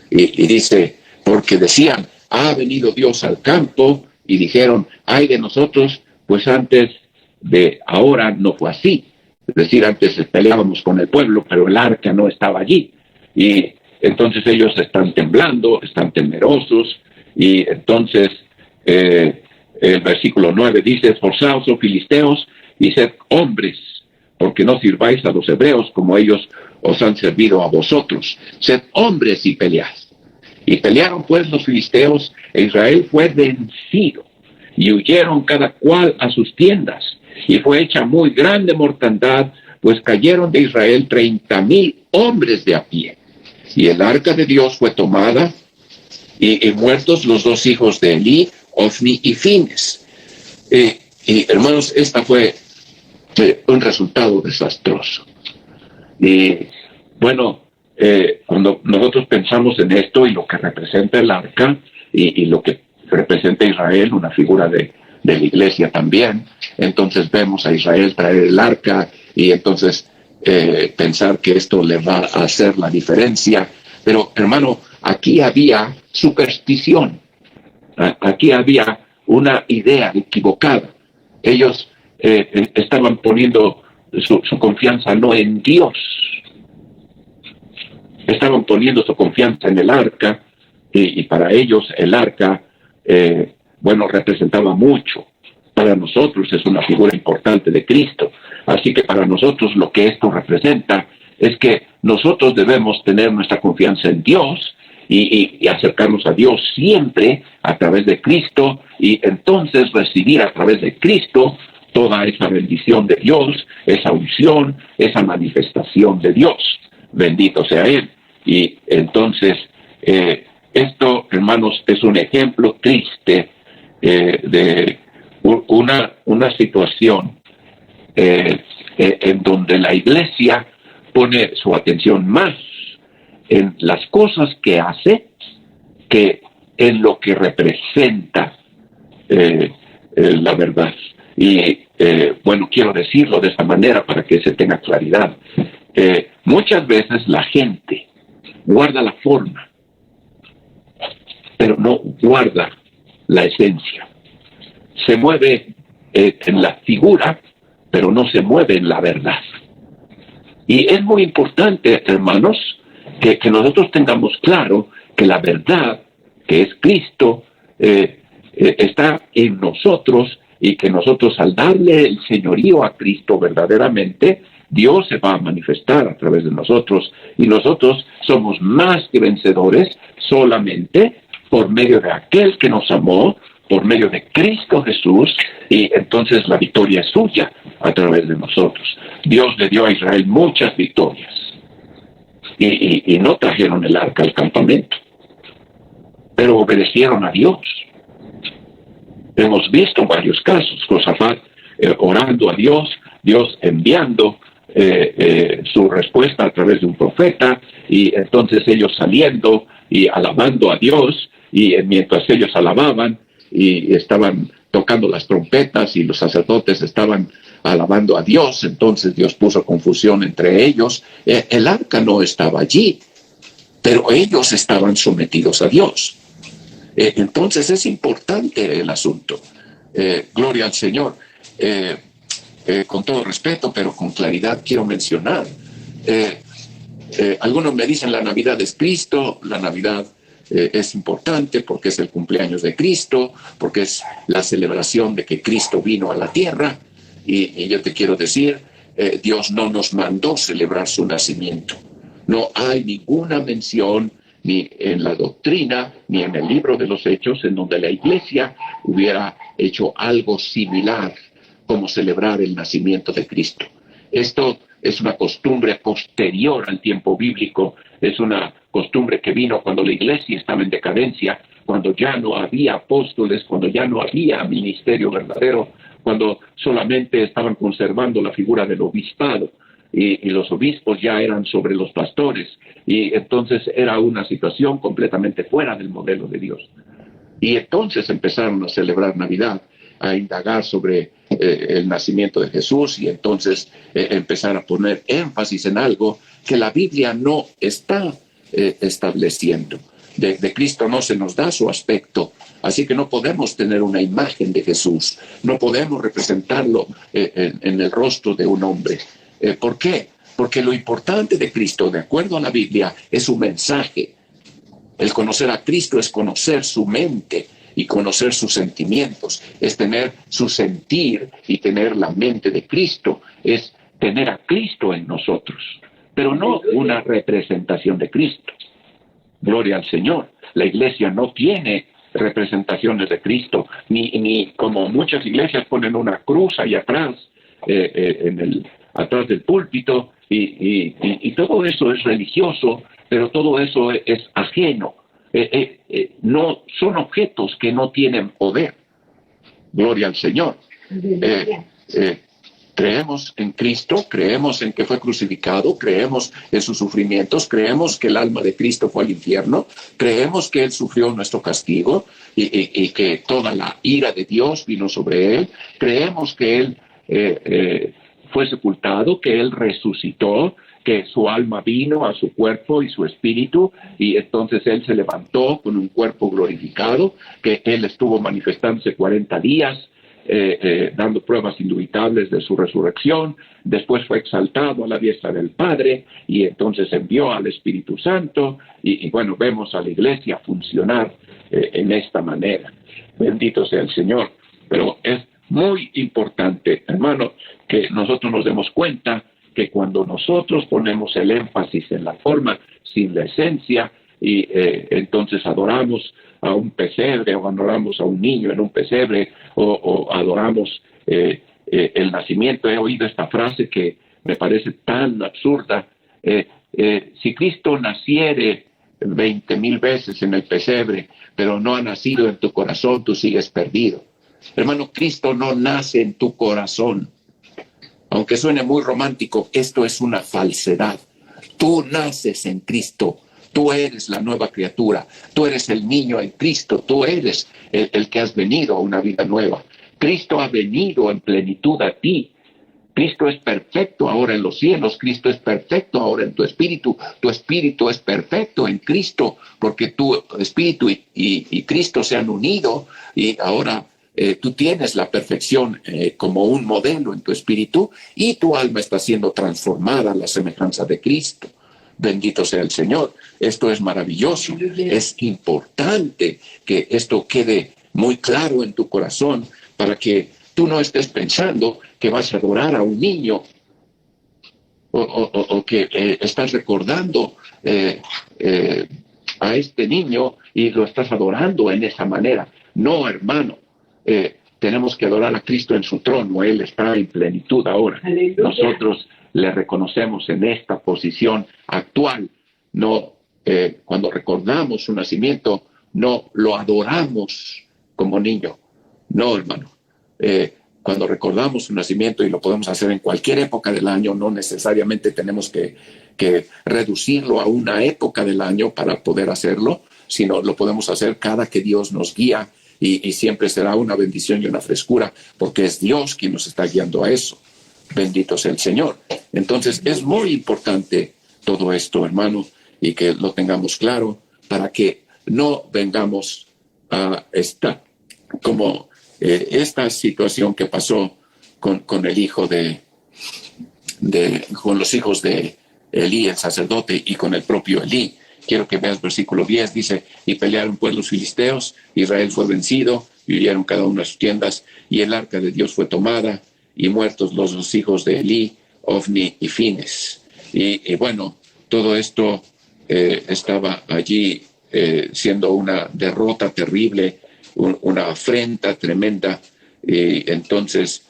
Y dice, porque decían, ha venido Dios al campo, y dijeron, ay de nosotros, pues antes de ahora no fue así. Es decir, antes peleábamos con el pueblo, pero el arca no estaba allí. Y entonces ellos están temblando, están temerosos, y entonces el versículo 9 dice, esforzaos, oh filisteos, y sed hombres, porque no sirváis a los hebreos como ellos os han servido a vosotros. Sed hombres y pelead. Y pelearon pues los filisteos, e Israel fue vencido, y huyeron cada cual a sus tiendas, y fue hecha muy grande mortandad, pues cayeron de Israel 30,000 hombres de a pie. Y el arca de Dios fue tomada, y muertos los dos hijos de Eli, Ofni y Fines. Y hermanos, esta fue un resultado desastroso. Y bueno, cuando nosotros pensamos en esto y lo que representa el arca y lo que representa Israel, una figura de la iglesia también, entonces vemos a Israel traer el arca y entonces pensar que esto le va a hacer la diferencia. Pero hermano, aquí había superstición, aquí había una idea equivocada. Ellos estaban poniendo su confianza no en Dios, estaban poniendo su confianza en el arca, y para ellos el arca, bueno, representaba mucho. Para nosotros es una figura importante de Cristo. Así que para nosotros lo que esto representa es que nosotros debemos tener nuestra confianza en Dios y acercarnos a Dios siempre a través de Cristo, y entonces recibir a través de Cristo toda esa bendición de Dios, esa unción, esa manifestación de Dios. Bendito sea Él. Y entonces, esto, hermanos, es un ejemplo triste de una situación en donde la iglesia pone su atención más en las cosas que hace que en lo que representa la verdad. Y bueno, quiero decirlo de esta manera para que se tenga claridad. Muchas veces la gente guarda la forma, pero no guarda la esencia. Se mueve en la figura, pero no se mueve en la verdad. Y es muy importante, hermanos, que nosotros tengamos claro que la verdad, que es Cristo, está en nosotros, y que nosotros, al darle el señorío a Cristo verdaderamente, Dios se va a manifestar a través de nosotros, y nosotros somos más que vencedores solamente por medio de aquel que nos amó, por medio de Cristo Jesús, y entonces la victoria es suya a través de nosotros. Dios le dio a Israel muchas victorias, y no trajeron el arca al campamento, pero obedecieron a Dios. Hemos visto varios casos, Josafat orando a Dios, Dios enviando su respuesta a través de un profeta, y entonces ellos saliendo y alabando a Dios, y mientras ellos alababan y estaban tocando las trompetas y los sacerdotes estaban alabando a Dios, entonces Dios puso confusión entre ellos. El arca no estaba allí, pero ellos estaban sometidos a Dios. Entonces es importante el asunto. Gloria al Señor. Con todo respeto, pero con claridad quiero mencionar. Algunos me dicen la Navidad es Cristo, la Navidad es importante porque es el cumpleaños de Cristo, porque es la celebración de que Cristo vino a la tierra. Y yo te quiero decir, Dios no nos mandó celebrar su nacimiento. No hay ninguna mención ni en la doctrina, ni en el libro de los Hechos, en donde la Iglesia hubiera hecho algo similar como celebrar el nacimiento de Cristo. Esto es una costumbre posterior al tiempo bíblico, es una costumbre que vino cuando la Iglesia estaba en decadencia, cuando ya no había apóstoles, cuando ya no había ministerio verdadero, cuando solamente estaban conservando la figura del obispado. Y los obispos ya eran sobre los pastores, y entonces era una situación completamente fuera del modelo de Dios. Y entonces empezaron a celebrar Navidad, a indagar sobre el nacimiento de Jesús, y entonces empezar a poner énfasis en algo que la Biblia no está estableciendo. De Cristo no se nos da su aspecto, así que no podemos tener una imagen de Jesús, no podemos representarlo en el rostro de un hombre. ¿Por qué? Porque lo importante de Cristo, de acuerdo a la Biblia, es su mensaje. El conocer a Cristo es conocer su mente y conocer sus sentimientos, es tener su sentir y tener la mente de Cristo, es tener a Cristo en nosotros, pero no una representación de Cristo. Gloria al Señor. La iglesia no tiene representaciones de Cristo, ni como muchas iglesias ponen una cruz ahí atrás, atrás del púlpito, y todo eso es religioso, pero todo eso es ajeno. No son objetos que no tienen poder. Gloria al Señor. Creemos en Cristo, creemos en que fue crucificado, creemos en sus sufrimientos, creemos que el alma de Cristo fue al infierno, creemos que Él sufrió nuestro castigo y que toda la ira de Dios vino sobre Él, creemos que Él fue sepultado, que Él resucitó, que su alma vino a su cuerpo y su espíritu, y entonces Él se levantó con un cuerpo glorificado, que Él estuvo manifestándose 40 días, dando pruebas indubitables de su resurrección. Después fue exaltado a la diestra del Padre, y entonces envió al Espíritu Santo, y bueno, vemos a la iglesia funcionar en esta manera. Bendito sea el Señor. Pero es muy importante, hermano, que nosotros nos demos cuenta que cuando nosotros ponemos el énfasis en la forma sin la esencia, y entonces adoramos a un pesebre, o adoramos a un niño en un pesebre, o adoramos el nacimiento. He oído esta frase que me parece tan absurda: si Cristo naciere 20,000 veces en el pesebre, pero no ha nacido en tu corazón, tú sigues perdido. Hermano, Cristo no nace en tu corazón. Aunque suene muy romántico, esto es una falsedad. Tú naces en Cristo. Tú eres la nueva criatura. Tú eres el niño en Cristo. Tú eres el que has venido a una vida nueva. Cristo ha venido en plenitud a ti. Cristo es perfecto ahora en los cielos, Cristo es perfecto ahora en tu espíritu es perfecto en Cristo, porque tu espíritu y Cristo se han unido y ahora tú tienes la perfección como un modelo en tu espíritu y tu alma está siendo transformada a la semejanza de Cristo. Bendito sea el Señor. Esto es maravilloso. Es importante que esto quede muy claro en tu corazón para que tú no estés pensando que vas a adorar a un niño o que estás recordando a este niño y lo estás adorando en esa manera. No, hermano. Tenemos que adorar a Cristo en su trono. Él está en plenitud ahora. Aleluya. Nosotros le reconocemos en esta posición actual. No, cuando recordamos su nacimiento, no lo adoramos como niño. No, hermano. Cuando recordamos su nacimiento, y lo podemos hacer en cualquier época del año, no necesariamente tenemos que reducirlo a una época del año para poder hacerlo, sino lo podemos hacer cada que Dios nos guía y siempre será una bendición y una frescura, porque es Dios quien nos está guiando a eso. Bendito sea el Señor. Entonces es muy importante todo esto, hermano, y que lo tengamos claro para que no vengamos a esta situación que pasó con el hijo con los hijos de Elí, el sacerdote, y con el propio Elí. Quiero que veas versículo 10, dice, y pelearon pues los filisteos, Israel fue vencido, vivieron cada uno en sus tiendas, y el arca de Dios fue tomada, y muertos los dos hijos de Elí, Ofni y Fines. Y bueno, todo esto estaba allí siendo una derrota terrible, una afrenta tremenda. Y entonces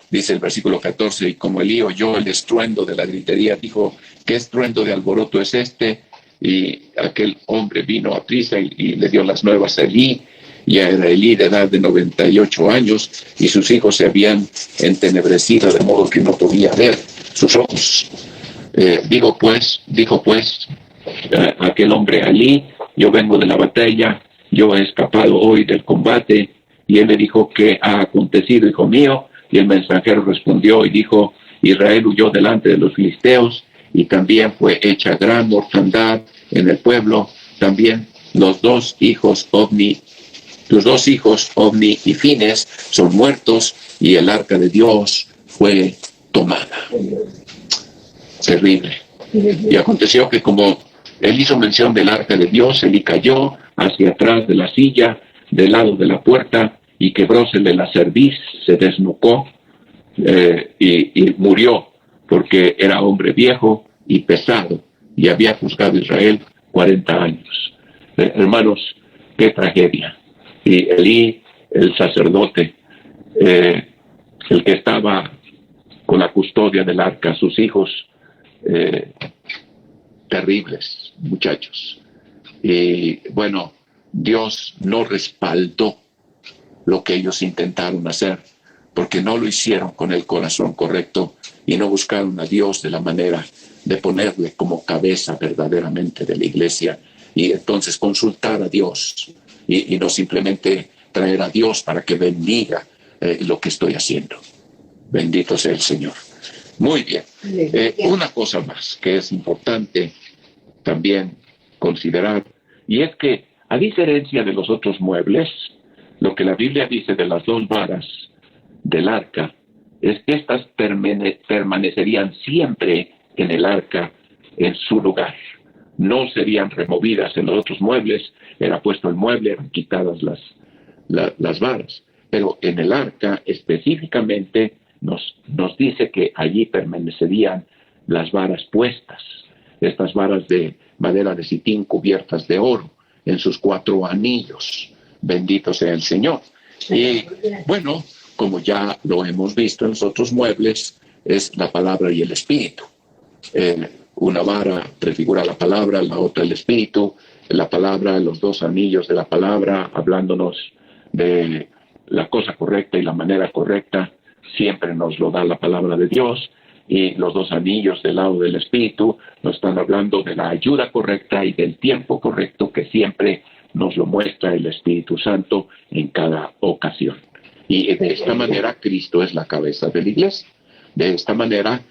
dice el versículo 14, y como Elí oyó el estruendo de la gritería, dijo, ¿qué estruendo de alboroto es este? Y aquel hombre vino a prisa y le dio las nuevas a Elí. Ya era Elí de edad de 98 años y sus hijos se habían entenebrecido de modo que no podía ver sus ojos. Dijo pues aquel hombre a Elí, yo vengo de la batalla, yo he escapado hoy del combate. Y él le dijo, ¿qué ha acontecido, hijo mío? Y el mensajero respondió y dijo, Israel huyó delante de los filisteos y también fue hecha gran mortandad en el pueblo. También tus dos hijos Ofni y Fines son muertos y el arca de Dios fue tomada. Terrible. Y aconteció que como él hizo mención del arca de Dios, Elí cayó hacia atrás de la silla, del lado de la puerta, y quebrósele la cerviz, se desnucó y murió, porque era hombre viejo y pesado, y había juzgado a Israel 40 años. Hermanos, qué tragedia. Y Elí, el sacerdote, el que estaba con la custodia del arca, sus hijos, terribles, muchachos. Y bueno, Dios no respaldó lo que ellos intentaron hacer, porque no lo hicieron con el corazón correcto y no buscaron a Dios de la manera de ponerle como cabeza verdaderamente de la iglesia y entonces consultar a Dios y no simplemente traer a Dios para que bendiga lo que estoy haciendo. Bendito sea el Señor. Muy bien. Una cosa más que es importante también considerar, y es que a diferencia de los otros muebles, lo que la Biblia dice de las dos varas del arca es que estas permanecerían siempre en el arca, en su lugar. No serían removidas en los otros muebles, era puesto el mueble, eran quitadas las varas. Pero en el arca específicamente nos dice que allí permanecerían las varas puestas, estas varas de madera de sitín cubiertas de oro en sus 4 anillos. Bendito sea el Señor. Y bueno, como ya lo hemos visto en los otros muebles, es la palabra y el espíritu. Una vara prefigura la palabra, la otra el espíritu. La palabra, los 2 anillos de la palabra, hablándonos de la cosa correcta y la manera correcta, siempre nos lo da la palabra de Dios. Y los 2 anillos del lado del espíritu nos están hablando de la ayuda correcta y del tiempo correcto que siempre nos lo muestra el Espíritu Santo en cada ocasión. Y de esta manera Cristo es la cabeza de la iglesia. De esta manera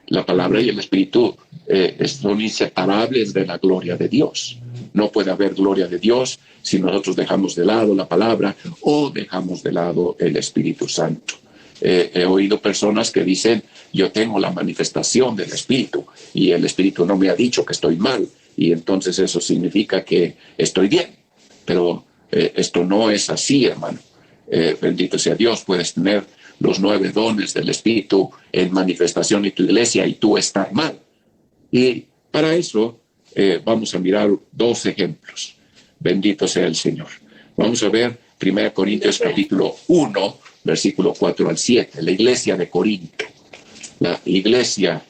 la palabra y el Espíritu son inseparables de la gloria de Dios. No puede haber gloria de Dios si nosotros dejamos de lado la palabra o dejamos de lado el Espíritu Santo. He oído personas que dicen, yo tengo la manifestación del Espíritu y el Espíritu no me ha dicho que estoy mal y entonces eso significa que estoy bien. Pero esto no es así, hermano. Bendito sea Dios, puedes tener los 9 dones del Espíritu en manifestación en tu iglesia y tú estar mal. Y para eso vamos a mirar 2 ejemplos. Bendito sea el Señor. Vamos a ver 1 Corintios capítulo 1, versículo 4 al 7. La iglesia de Corinto. La iglesia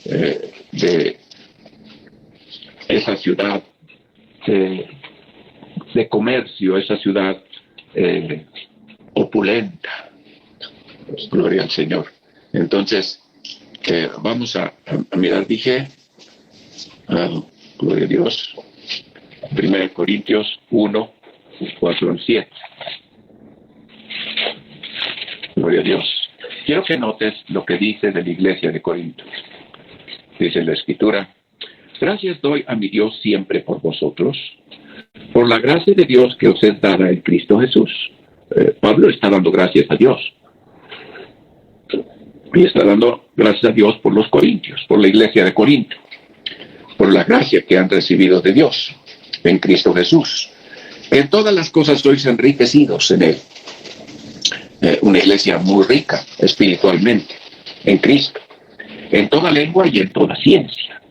de esa ciudad de comercio, esa ciudad opulenta. Gloria al Señor. Entonces, vamos a mirar, dije, gloria a Dios, 1 Corintios 1, 4 al 7. Gloria a Dios. Quiero que notes lo que dice de la iglesia de Corinto. Dice la Escritura, gracias doy a mi Dios siempre por vosotros, por la gracia de Dios que os es dada en Cristo Jesús. Pablo está dando gracias a Dios. Y está dando gracias a Dios por los corintios, por la iglesia de Corinto, por la gracia que han recibido de Dios en Cristo Jesús. En todas las cosas sois enriquecidos en Él. Una iglesia muy rica espiritualmente en Cristo, en toda lengua y en toda ciencia.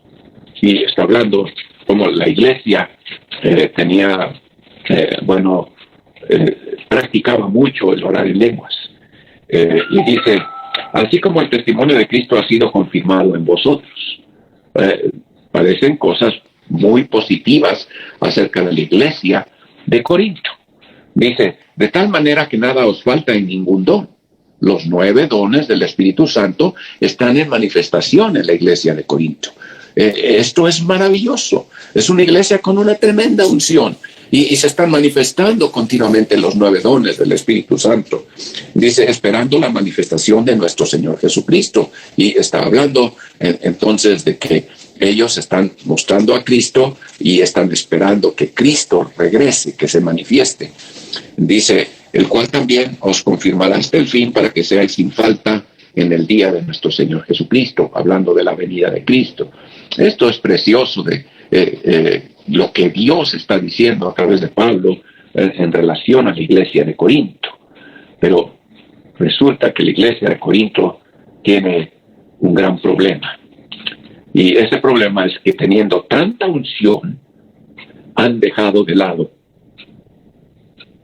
Y está hablando como la iglesia practicaba mucho el orar en lenguas. Y dice, así como el testimonio de Cristo ha sido confirmado en vosotros. Parecen cosas muy positivas acerca de la iglesia de Corinto. Dice, de tal manera que nada os falta en ningún don. Los 9 dones del Espíritu Santo están en manifestación en la iglesia de Corinto. Esto es maravilloso. Es una iglesia con una tremenda unción. Y se están manifestando continuamente los 9 dones del Espíritu Santo. Dice, esperando la manifestación de nuestro Señor Jesucristo. Y está hablando entonces de que ellos están mostrando a Cristo y están esperando que Cristo regrese, que se manifieste. Dice, el cual también os confirmará hasta el fin para que seáis sin falta en el día de nuestro Señor Jesucristo, hablando de la venida de Cristo. Esto es precioso de lo que Dios está diciendo a través de Pablo en relación a la iglesia de Corinto. Pero resulta que la iglesia de Corinto tiene un gran problema. Y ese problema es que teniendo tanta unción, han dejado de lado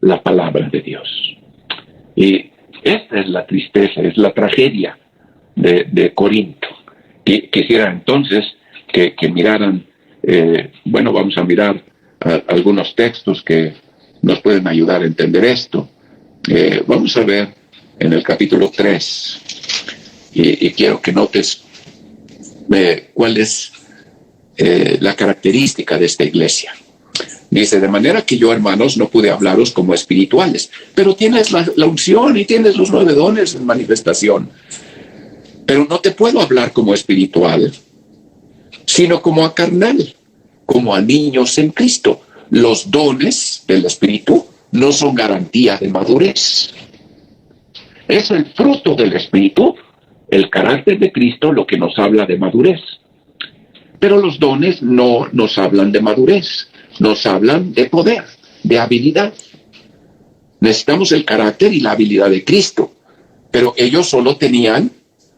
la palabra de Dios. Y esta es la tristeza, es la tragedia de Corinto. Quisiera entonces que miraran, vamos a mirar algunos textos que nos pueden ayudar a entender esto. Vamos a ver en el capítulo 3, y quiero que notes cuál es la característica de esta iglesia. Dice, de manera que yo, hermanos, no pude hablaros como espirituales, pero tienes la unción y tienes los 9 dones en manifestación. Pero no te puedo hablar como espiritual, sino como a carnal, como a niños en Cristo. Los dones del Espíritu no son garantía de madurez. Es el fruto del Espíritu, el carácter de Cristo, lo que nos habla de madurez. Pero los dones no nos hablan de madurez, nos hablan de poder, de habilidad. Necesitamos el carácter y la habilidad de Cristo, pero ellos solo tenían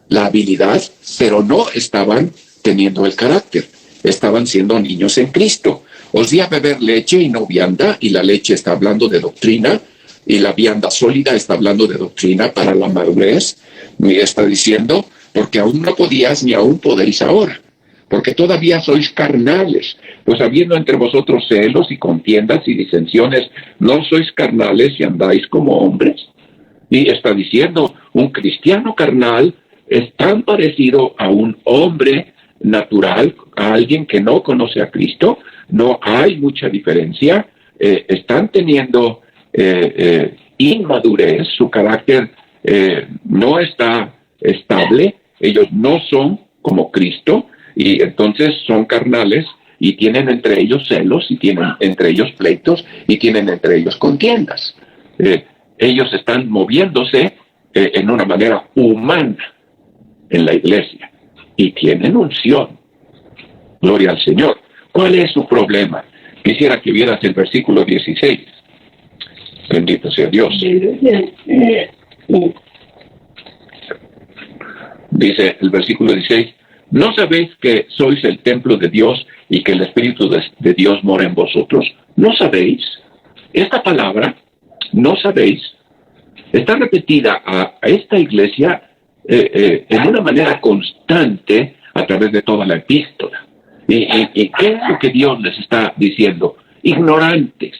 la habilidad, pero no estaban teniendo el carácter. Estaban siendo niños en Cristo. Os di a beber leche y no vianda, y la leche está hablando de doctrina, y la vianda sólida está hablando de doctrina para la madurez. Y está diciendo, porque aún no podías ni aún podéis ahora, porque todavía sois carnales, pues habiendo entre vosotros celos y contiendas y disensiones, ¿no sois carnales y andáis como hombres? Y está diciendo, un cristiano carnal es tan parecido a un hombre natural, a alguien que no conoce a Cristo. No hay mucha diferencia. Están teniendo inmadurez, su carácter no está estable, ellos no son como Cristo, y entonces son carnales, y tienen entre ellos celos, y tienen entre ellos pleitos, y tienen entre ellos contiendas. Ellos están moviéndose en una manera humana en la iglesia, y tienen unción. Gloria al Señor. ¿Cuál es su problema? Quisiera que vieras el versículo 16. Bendito sea Dios. Dice el versículo 16, ¿no sabéis que sois el templo de Dios y que el Espíritu de Dios mora en vosotros? ¿No sabéis? Esta palabra, no sabéis, está repetida a esta iglesia en una manera constante a través de toda la epístola. ¿Y qué es lo que Dios les está diciendo? Ignorantes.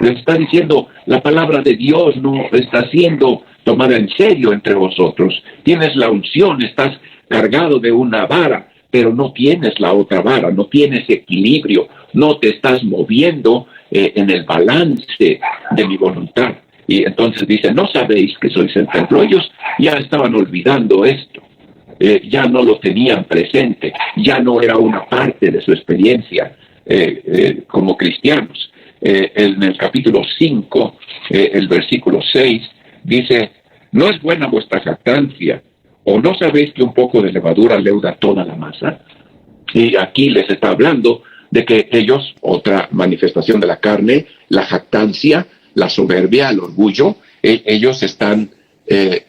Les está diciendo, la palabra de Dios no está siendo tomada en serio entre vosotros. Tienes la unción, estás cargado de una vara, pero no tienes la otra vara, no tienes equilibrio, no te estás moviendo en el balance de mi voluntad. Y entonces dice, no sabéis que sois el templo. Ellos ya estaban olvidando esto. Ya no lo tenían presente, ya no era una parte de su experiencia como cristianos. En el capítulo 5, el versículo 6, dice, ¿no es buena vuestra jactancia? ¿O no sabéis que un poco de levadura leuda toda la masa? Y aquí les está hablando de que ellos, otra manifestación de la carne, la jactancia, la soberbia, el orgullo, ellos están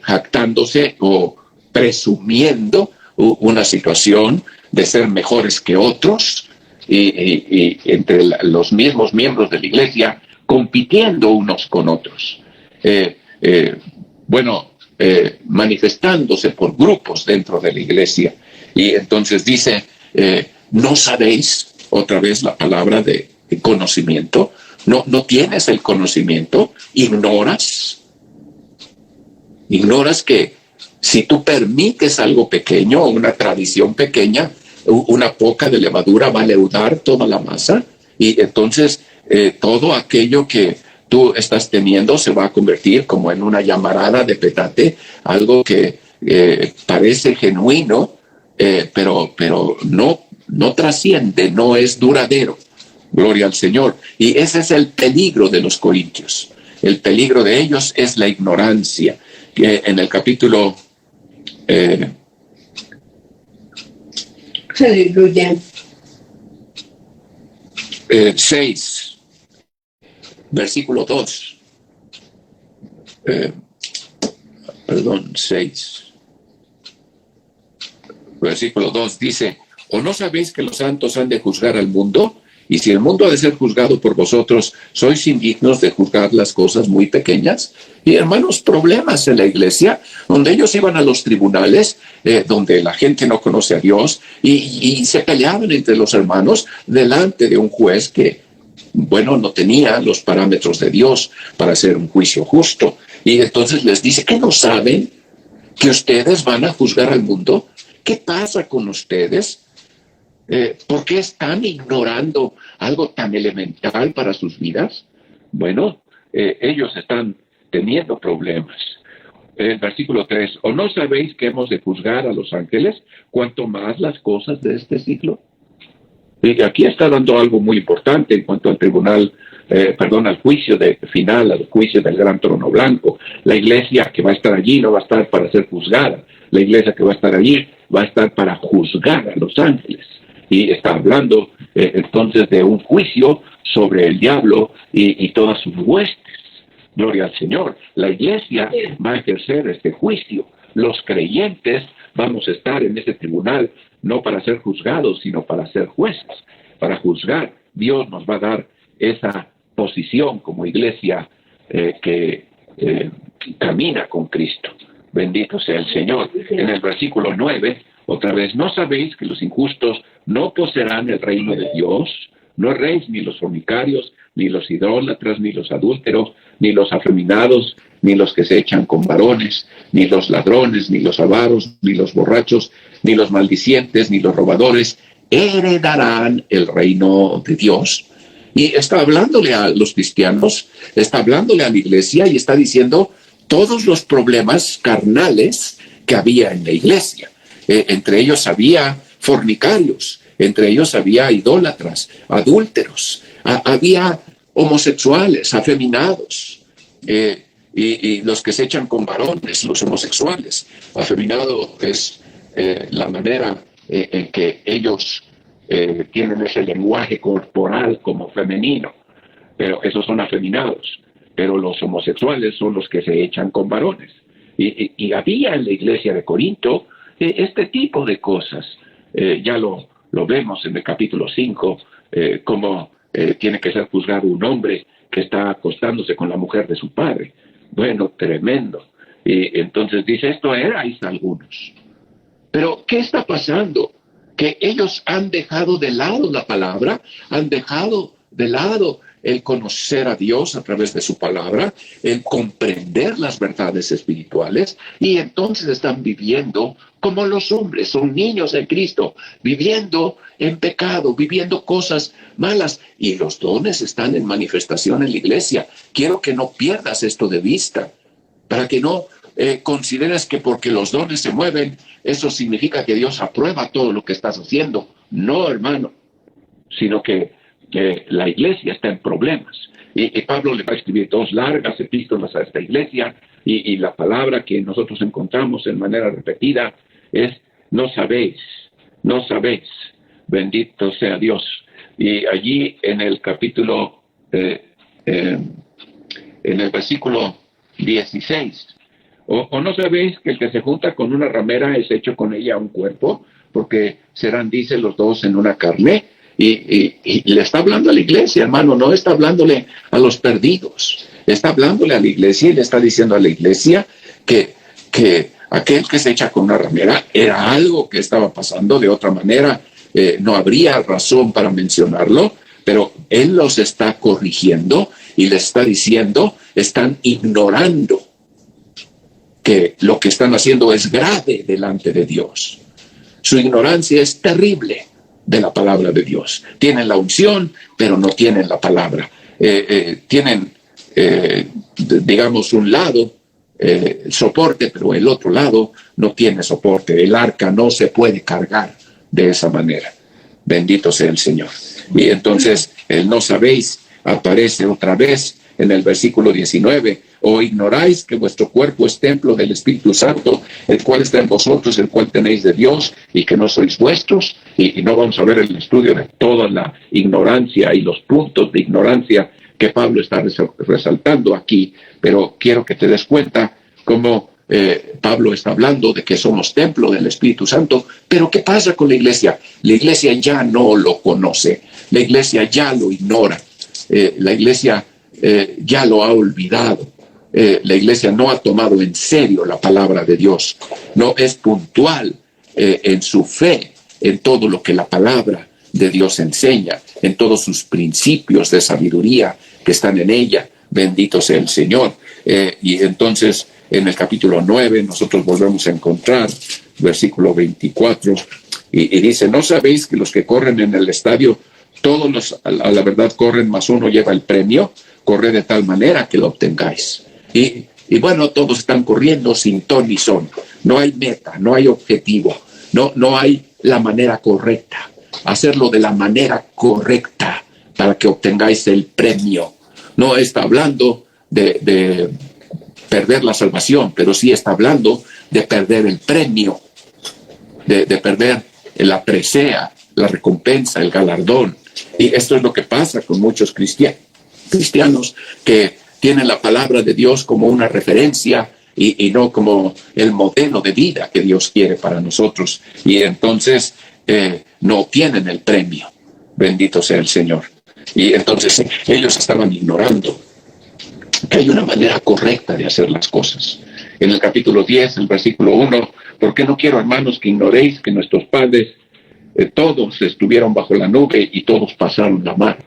jactándose o presumiendo una situación de ser mejores que otros, y entre los mismos miembros de la iglesia compitiendo unos con otros. Manifestándose por grupos dentro de la iglesia. Y entonces dice, no sabéis, otra vez la palabra de conocimiento, no tienes el conocimiento, ignoras que si tú permites algo pequeño, una tradición pequeña, una poca de levadura va a leudar toda la masa, y entonces todo aquello que tú estás teniendo se va a convertir como en una llamarada de petate, algo que parece genuino, pero no trasciende, no es duradero. Gloria al Señor. Y ese es el peligro de los corintios. El peligro de ellos es la ignorancia. Que en el capítulo 6, versículo 2. 6. Versículo 2 dice, ¿o no sabéis que los santos han de juzgar al mundo? Y si el mundo ha de ser juzgado por vosotros, ¿sois indignos de juzgar las cosas muy pequeñas? Y hermanos, problemas en la iglesia, donde ellos iban a los tribunales, donde la gente no conoce a Dios, y se peleaban entre los hermanos delante de un juez que, no tenía los parámetros de Dios para hacer un juicio justo. Y entonces les dice, ¿qué no saben que ustedes van a juzgar al mundo? ¿Qué pasa con ustedes? ¿Por qué están ignorando algo tan elemental para sus vidas? Ellos están teniendo problemas. El versículo 3, ¿o no sabéis que hemos de juzgar a los ángeles, cuanto más las cosas de este siglo? Y aquí está dando algo muy importante en cuanto al tribunal, al juicio final, al juicio del gran trono blanco. La iglesia que va a estar allí no va a estar para ser juzgada. La iglesia que va a estar allí va a estar para juzgar a los ángeles. Y está hablando entonces de un juicio sobre el diablo y todas sus huestes. Gloria al Señor. La iglesia va a ejercer este juicio. Los creyentes vamos a estar en este tribunal no para ser juzgados, sino para ser jueces, para juzgar. Dios nos va a dar esa posición como iglesia que camina con Cristo. Bendito sea el Señor. En el versículo 9, otra vez, ¿no sabéis que los injustos no poseerán el reino de Dios? No erréis ni los fornicarios, ni los idólatras, ni los adúlteros, ni los afeminados, ni los que se echan con varones, ni los ladrones, ni los avaros, ni los borrachos, ni los maldicientes, ni los robadores, heredarán el reino de Dios. Y está hablándole a los cristianos, está hablándole a la iglesia y está diciendo todos los problemas carnales que había en la iglesia. Entre ellos había fornicarios, entre ellos había idólatras, adúlteros, había homosexuales, afeminados, y los que se echan con varones, los homosexuales. Afeminado es la manera en que ellos tienen ese lenguaje corporal como femenino, pero esos son afeminados. Pero los homosexuales son los que se echan con varones. Y había en la iglesia de Corinto este tipo de cosas. Ya lo vemos en el capítulo 5, cómo tiene que ser juzgado un hombre que está acostándose con la mujer de su padre. Bueno, tremendo. Y entonces dice, esto erais algunos. Pero, ¿qué está pasando? Que ellos han dejado de lado la palabra, han dejado de lado el conocer a Dios a través de su palabra, el comprender las verdades espirituales, y entonces están viviendo como los hombres, son niños en Cristo, viviendo en pecado, viviendo cosas malas, y los dones están en manifestación en la iglesia. Quiero que no pierdas esto de vista, para que no consideres que porque los dones se mueven, eso significa que Dios aprueba todo lo que estás haciendo. No, hermano, sino que la iglesia está en problemas. Y Pablo le va a escribir 2 largas epístolas a esta iglesia, y la palabra que nosotros encontramos en manera repetida es, no sabéis, bendito sea Dios. Y allí en el capítulo, en el versículo 16, o no sabéis que el que se junta con una ramera es hecho con ella un cuerpo, porque serán, dice, los dos en una carne. Y le está hablando a la iglesia, hermano, no está hablándole a los perdidos, está hablándole a la iglesia y le está diciendo a la iglesia que aquel que se echa con una ramera era algo que estaba pasando. De otra manera no habría razón para mencionarlo, pero él los está corrigiendo y les está diciendo, están ignorando que lo que están haciendo es grave delante de Dios. Su ignorancia es terrible de la palabra de Dios. Tienen la unción, pero no tienen la palabra. Tienen, digamos, un lado soporte, pero el otro lado no tiene soporte. El arca no se puede cargar de esa manera. Bendito sea el Señor. Y entonces el no sabéis aparece otra vez en el versículo 19. ¿O ignoráis que vuestro cuerpo es templo del Espíritu Santo, el cual está en vosotros, el cual tenéis de Dios, y que no sois vuestros? Y no vamos a ver el estudio de toda la ignorancia y los puntos de ignorancia que Pablo está resaltando aquí, pero quiero que te des cuenta cómo Pablo está hablando de que somos templo del Espíritu Santo. Pero ¿qué pasa con la iglesia? La iglesia ya no lo conoce, la iglesia ya lo ignora, la iglesia ya lo ha olvidado. La iglesia no ha tomado en serio la palabra de Dios, no es puntual en su fe, en todo lo que la palabra de Dios enseña, en todos sus principios de sabiduría que están en ella. Bendito sea el Señor. Y entonces en el capítulo 9 nosotros volvemos a encontrar versículo 24 y dice, ¿no sabéis que los que corren en el estadio, todos a la verdad corren, mas uno lleva el premio? Corred de tal manera que lo obtengáis. Y bueno, todos están corriendo sin ton ni son. No hay meta, no hay objetivo, no hay la manera correcta. Hacerlo de la manera correcta para que obtengáis el premio. No está hablando de perder la salvación, pero sí está hablando de perder el premio, de perder la presea, la recompensa, el galardón. Y esto es lo que pasa con muchos cristianos que tienen la palabra de Dios como una referencia y no como el modelo de vida que Dios quiere para nosotros. Y entonces no obtienen el premio. Bendito sea el Señor. Y entonces ellos estaban ignorando que hay una manera correcta de hacer las cosas. En el capítulo 10, el versículo 1, porque no quiero, hermanos, que ignoréis que nuestros padres todos estuvieron bajo la nube y todos pasaron la mar.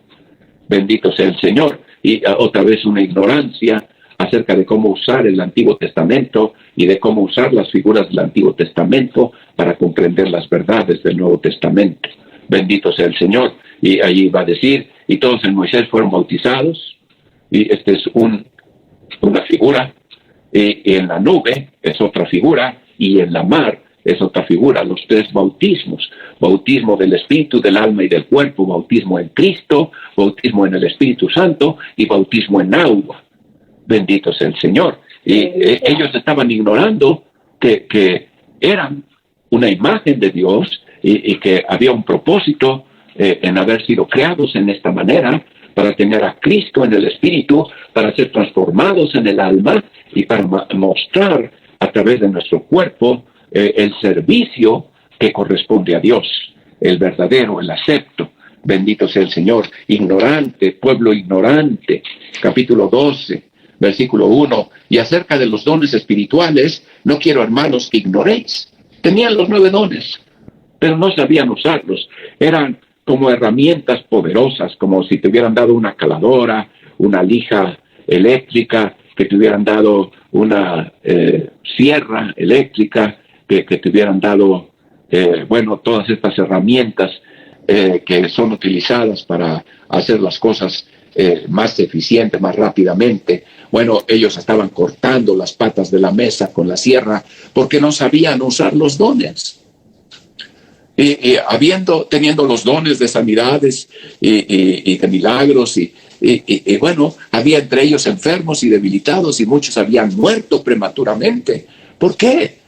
Bendito sea el Señor. Y otra vez una ignorancia acerca de cómo usar el Antiguo Testamento y de cómo usar las figuras del Antiguo Testamento para comprender las verdades del Nuevo Testamento. Bendito sea el Señor. Y allí va a decir y todos en Moisés fueron bautizados, y esta es una figura, y en la nube es otra figura, y en la mar es otra figura, los tres bautismos: bautismo del Espíritu, del alma y del cuerpo, bautismo en Cristo, bautismo en el Espíritu Santo y bautismo en agua. Bendito sea el Señor. Y ellos estaban ignorando que eran una imagen de Dios, y que había un propósito en haber sido creados en esta manera, para tener a Cristo en el Espíritu, para ser transformados en el alma y para mostrar a través de nuestro cuerpo el servicio que corresponde a Dios, el verdadero, el acepto. Bendito sea el Señor. Ignorante, pueblo ignorante. Capítulo 12, versículo 1. Y acerca de los dones espirituales, no quiero, hermanos, que ignoréis. Tenían los 9 dones, pero no sabían usarlos. Eran como herramientas poderosas, como si te hubieran dado una caladora, una lija eléctrica, que te hubieran dado una sierra eléctrica, que te hubieran dado, todas estas herramientas que son utilizadas para hacer las cosas más eficiente, más rápidamente. Bueno, ellos estaban cortando las patas de la mesa con la sierra porque no sabían usar los dones. Y teniendo los dones de sanidades y de milagros, y había entre ellos enfermos y debilitados, y muchos habían muerto prematuramente. ¿Por qué?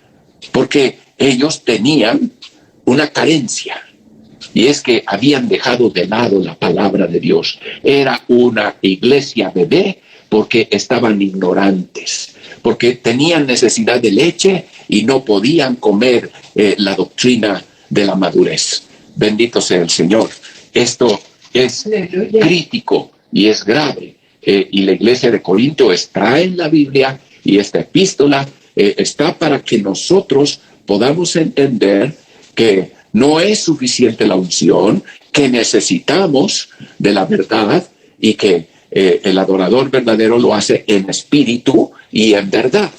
Porque ellos tenían una carencia, y es que habían dejado de lado la palabra de Dios. Era una iglesia bebé porque estaban ignorantes, porque tenían necesidad de leche y no podían comer la doctrina de la madurez. Bendito sea el Señor. Esto es crítico y es grave. Y la iglesia de Corinto está en la Biblia, y esta epístola está para que nosotros podamos entender que no es suficiente la unción, que necesitamos de la verdad, y que el adorador verdadero lo hace en espíritu y en verdad,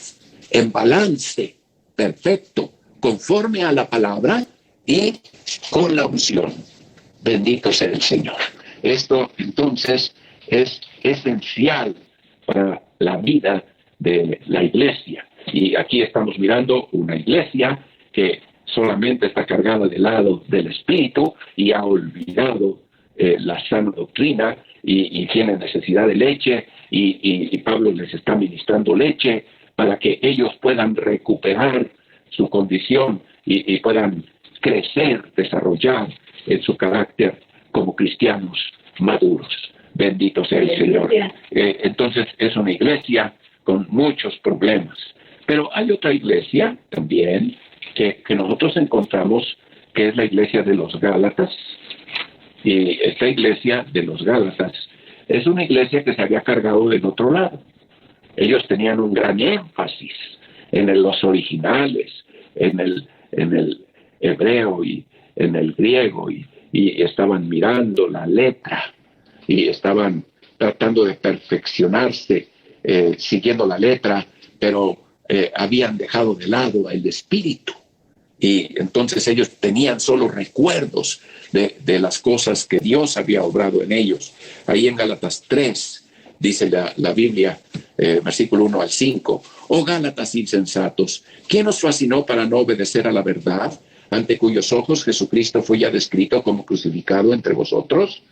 en balance perfecto, conforme a la palabra y con la unción. Bendito sea el Señor. Esto entonces es esencial para la vida de la iglesia. Y aquí estamos mirando una iglesia que solamente está cargada del lado del espíritu y ha olvidado la sana doctrina, y tiene necesidad de leche, y Pablo les está ministrando leche para que ellos puedan recuperar su condición y puedan crecer, desarrollar en su carácter como cristianos maduros. Bendito sea el Señor. Entonces es una iglesia con muchos problemas. Pero hay otra iglesia también que nosotros encontramos, que es la iglesia de los Gálatas. Y esta iglesia de los Gálatas es una iglesia que se había cargado del otro lado. Ellos tenían un gran énfasis en los originales, en el hebreo y en el griego, y estaban mirando la letra, y estaban tratando de perfeccionarse siguiendo la letra, pero habían dejado de lado el espíritu. Y entonces ellos tenían solo recuerdos de las cosas que Dios había obrado en ellos. Ahí en Gálatas 3 dice la Biblia, versículo 1 al 5: «Oh Gálatas insensatos, ¿quién os fascinó para no obedecer a la verdad, ante cuyos ojos Jesucristo fue ya descrito como crucificado entre vosotros?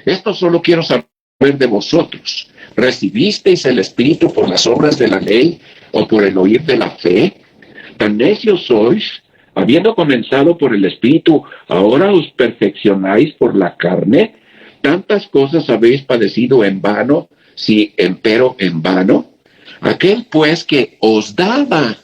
Esto solo quiero saber de vosotros. ¿Recibisteis el Espíritu por las obras de la ley o por el oír de la fe? ¿Tan necios sois? Habiendo comenzado por el Espíritu, ¿ahora os perfeccionáis por la carne? ¿Tantas cosas habéis padecido en vano, si empero en vano? Aquel pues que os daba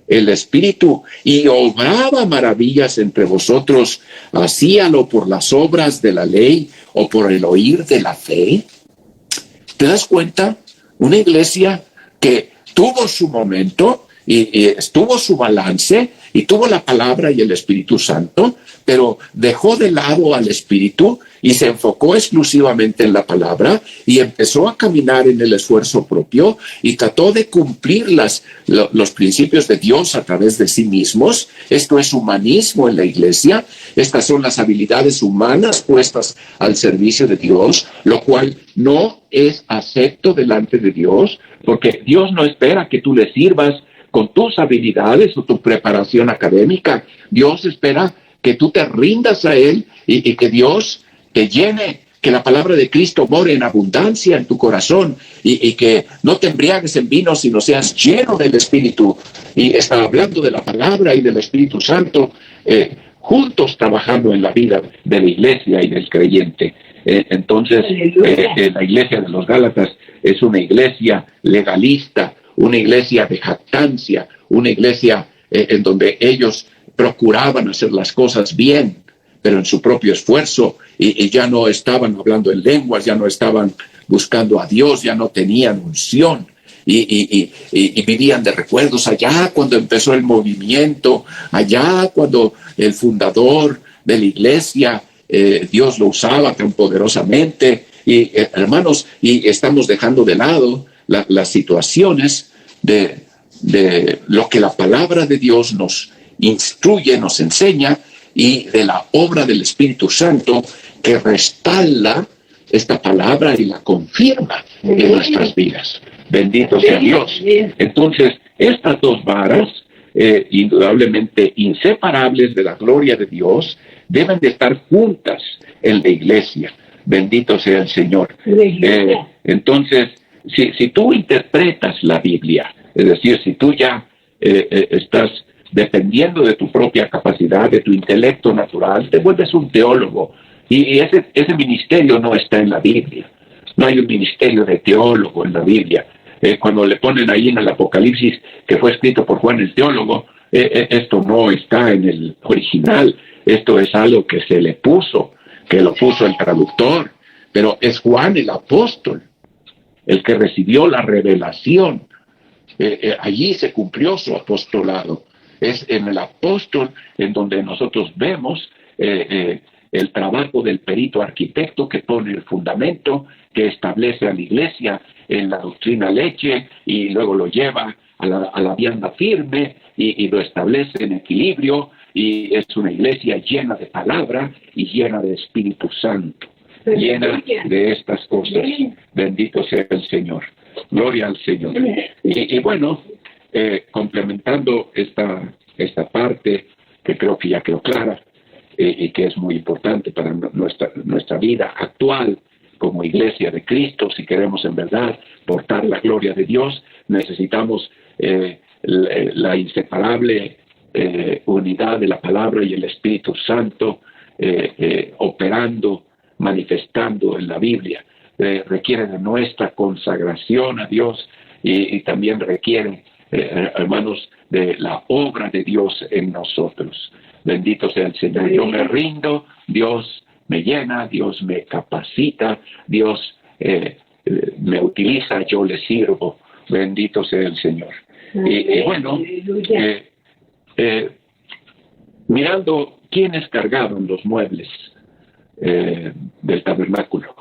el Espíritu y obraba maravillas entre vosotros, ¿hacíalo por las obras de la ley o por el oír de la fe?» ¿Te das cuenta? Una iglesia que tuvo su momento y estuvo su balance, y tuvo la palabra y el Espíritu Santo, pero dejó de lado al Espíritu y se enfocó exclusivamente en la palabra y empezó a caminar en el esfuerzo propio y trató de cumplir los principios de Dios a través de sí mismos. Esto es humanismo en la iglesia. Estas son las habilidades humanas puestas al servicio de Dios, lo cual no es acepto delante de Dios, porque Dios no espera que tú le sirvas con tus habilidades o tu preparación académica. Dios espera que tú te rindas a Él y que Dios te llene, que la palabra de Cristo more en abundancia en tu corazón y que no te embriagues en vino, sino seas lleno del Espíritu. Y está hablando de la palabra y del Espíritu Santo, juntos trabajando en la vida de la iglesia y del creyente. Entonces, la iglesia de los Gálatas es una iglesia legalista, una iglesia de jactancia, una iglesia en donde ellos procuraban hacer las cosas bien, pero en su propio esfuerzo, y ya no estaban hablando en lenguas, ya no estaban buscando a Dios, ya no tenían unción, y vivían de recuerdos allá cuando empezó el movimiento, allá cuando el fundador de la iglesia, Dios lo usaba tan poderosamente, y hermanos, y estamos dejando de lado las situaciones de lo que la palabra de Dios nos instruye, nos enseña, y de la obra del Espíritu Santo que respalda esta palabra y la confirma en nuestras vidas. Bendito sea Dios. Entonces, estas dos varas, indudablemente inseparables de la gloria de Dios, deben de estar juntas en la iglesia. Bendito sea el Señor. Entonces, si tú interpretas la Biblia, es decir, si tú ya estás dependiendo de tu propia capacidad, de tu intelecto natural, te vuelves un teólogo. Y ese ministerio no está en la Biblia. No hay un ministerio de teólogo en la Biblia. Cuando le ponen ahí en el Apocalipsis que fue escrito por Juan el teólogo, esto no está en el original. Esto es algo que se le puso, que lo puso el traductor. Pero es Juan el apóstol, el que recibió la revelación. Allí se cumplió su apostolado. Es en el apóstol en donde nosotros vemos el trabajo del perito arquitecto que pone el fundamento, que establece a la iglesia en la doctrina leche y luego lo lleva a la vianda firme y lo establece en equilibrio, y es una iglesia llena de palabra y llena de Espíritu Santo, llena de estas cosas. Bendito sea el Señor. Gloria al Señor. Y bueno, complementando esta parte que creo que ya quedó clara y que es muy importante para nuestra vida actual como iglesia de Cristo, si queremos en verdad portar la gloria de Dios, necesitamos la inseparable unidad de la palabra y el Espíritu Santo operando, manifestando en la Biblia. Requiere de nuestra consagración a Dios y también requiere, hermanos, de la obra de Dios en nosotros. Bendito sea el Señor. Yo me rindo, Dios me llena, Dios me capacita, Dios me utiliza, yo le sirvo. Bendito sea el Señor. Y bueno, mirando quiénes cargaban los muebles del tabernáculo.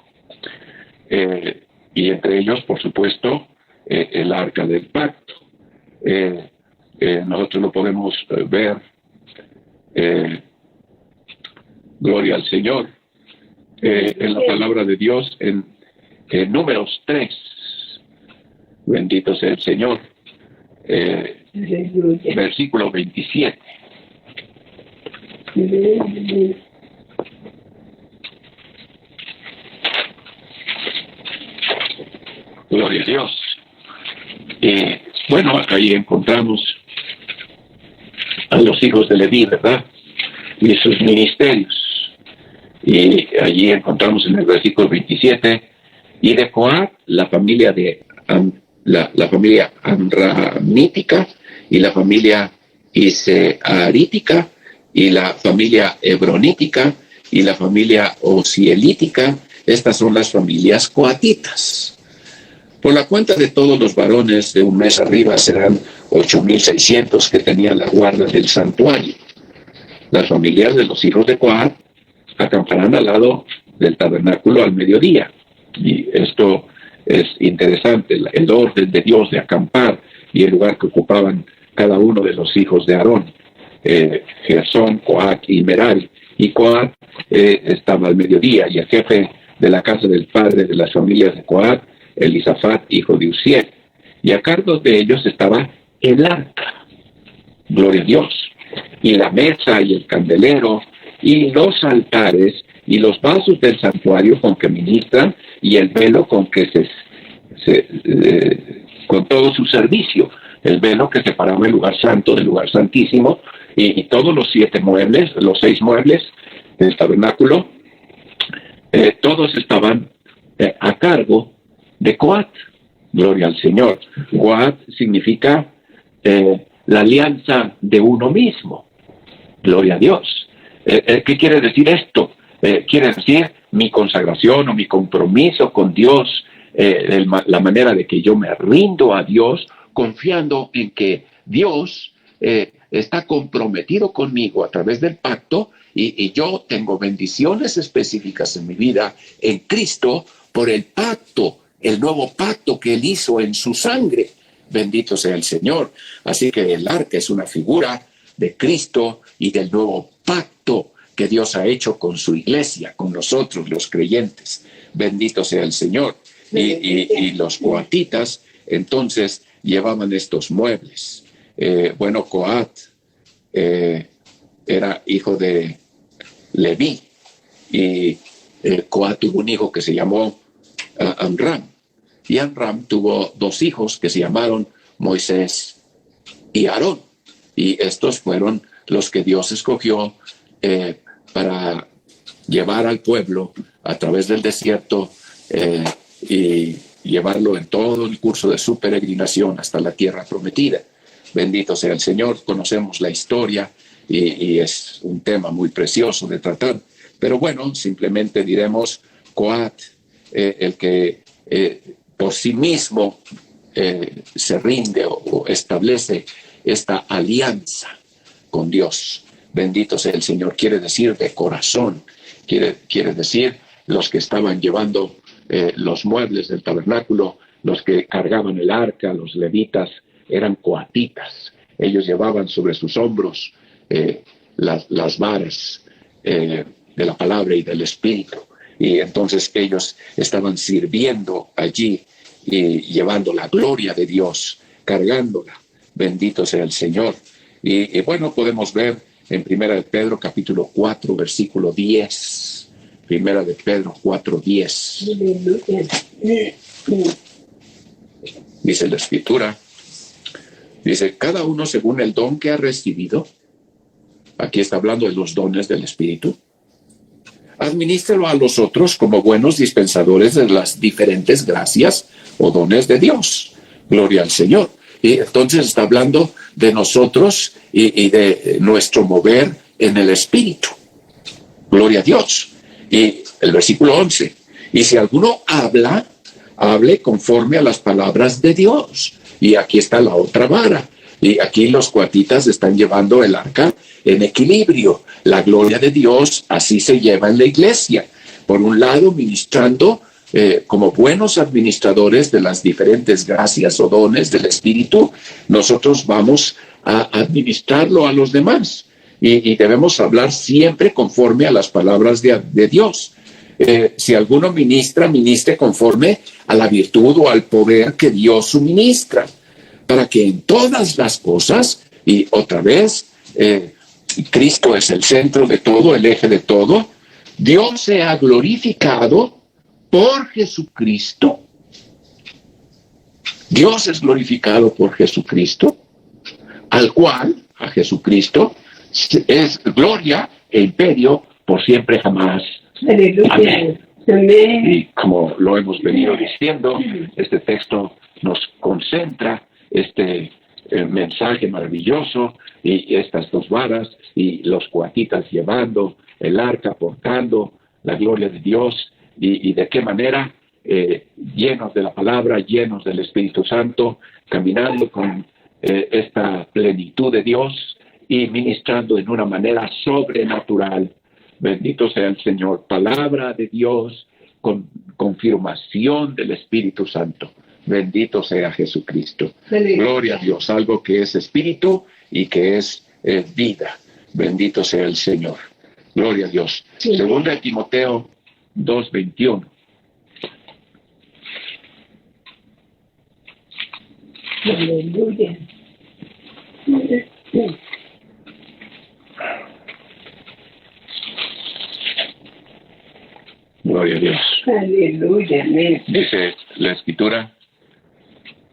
Y entre ellos, por supuesto, el arca del pacto. Nosotros lo podemos ver, gloria al Señor, en la palabra de Dios, en Números 3. Bendito sea el Señor. Versículo 27. Gloria a Dios. Bueno, ahí encontramos a los hijos de Leví, ¿verdad? Y sus ministerios. Y allí encontramos en el versículo 27, y de Coat, la familia la familia amramítica, y la familia isearítica, y la familia hebronítica, y la familia osielítica. Estas son las familias coatitas. Por la cuenta de todos los varones de un mes arriba serán 8,600 que tenían la guarda del santuario. Las familias de los hijos de Coat acamparán al lado del tabernáculo al mediodía. Y esto es interesante, el orden de Dios de acampar y el lugar que ocupaban cada uno de los hijos de Aarón, Gersón, Coat y Merari. Y Coat estaba al mediodía, y el jefe de la casa del padre de las familias de Coat, Elisafat, hijo de Uziel. Y a cargo de ellos estaba el arca, gloria a Dios, y la mesa y el candelero, y los altares, y los vasos del santuario con que ministran, y el velo con que con todo su servicio, el velo que separaba el lugar santo del lugar santísimo, y todos los 7 muebles, los 6 muebles del tabernáculo, todos estaban a cargo de Coat. Gloria al Señor. Coat significa la alianza de uno mismo. Gloria a Dios. ¿Qué quiere decir esto? Quiere decir mi consagración o mi compromiso con Dios, la manera de que yo me rindo a Dios, confiando en que Dios está comprometido conmigo a través del pacto, y yo tengo bendiciones específicas en mi vida en Cristo por el pacto, el nuevo pacto que Él hizo en su sangre. Bendito sea el Señor. Así que el arca es una figura de Cristo y del nuevo pacto que Dios ha hecho con su iglesia, con nosotros los creyentes. Bendito sea el Señor. Y los coatitas entonces llevaban estos muebles. Coat era hijo de Leví, y Coat tuvo un hijo que se llamó Amram, y Amram tuvo 2 hijos que se llamaron Moisés y Aarón, y estos fueron los que Dios escogió para llevar al pueblo a través del desierto y llevarlo en todo el curso de su peregrinación hasta la tierra prometida. Bendito sea el Señor. Conocemos la historia y es un tema muy precioso de tratar, pero bueno, simplemente diremos Coat, el que por sí mismo se rinde o establece esta alianza con Dios. Bendito sea el Señor. Quiere decir de corazón, quiere decir los que estaban llevando los muebles del tabernáculo, los que cargaban el arca, los levitas, eran coatitas. Ellos llevaban sobre sus hombros las varas de la palabra y del Espíritu, y entonces ellos estaban sirviendo allí y llevando la gloria de Dios, cargándola. Bendito sea el Señor. Y bueno, podemos ver en 1 de Pedro capítulo 4 versículo 10. 1 de Pedro 4:10. Dice la Escritura, dice, cada uno según el don que ha recibido. Aquí está hablando de los dones del Espíritu. Administrelo a los otros como buenos dispensadores de las diferentes gracias o dones de Dios. Gloria al Señor. Y entonces está hablando de nosotros y de nuestro mover en el Espíritu. Gloria a Dios. Y el versículo 11. Y si alguno hable conforme a las palabras de Dios. Y aquí está la otra vara. Y aquí los coatitas están llevando el arca en equilibrio. La gloria de Dios así se lleva en la iglesia. Por un lado, ministrando como buenos administradores de las diferentes gracias o dones del Espíritu, nosotros vamos a administrarlo a los demás. Y debemos hablar siempre conforme a las palabras de Dios. Si alguno ministre conforme a la virtud o al poder que Dios suministra, para que en todas las cosas, y otra vez, Cristo es el centro de todo, el eje de todo, Dios sea glorificado por Jesucristo. Dios es glorificado por Jesucristo, al cual, a Jesucristo, es gloria e imperio por siempre jamás. Aleluya. Amén. Amén. Y como lo hemos venido diciendo, este texto nos concentra este mensaje maravilloso, y estas 2 varas y los coatitas llevando el arca, portando la gloria de Dios, y de qué manera llenos de la palabra, llenos del Espíritu Santo, caminando con esta plenitud de Dios y ministrando en una manera sobrenatural. Bendito sea el Señor. Palabra de Dios con confirmación del Espíritu Santo. Bendito sea Jesucristo. Gloria a Dios. Algo que es espíritu y que es vida. Bendito sea el Señor. Gloria a Dios. Segunda de Timoteo 2:21. Aleluya. Gloria a Dios. Aleluya. Amén. Dice la Escritura,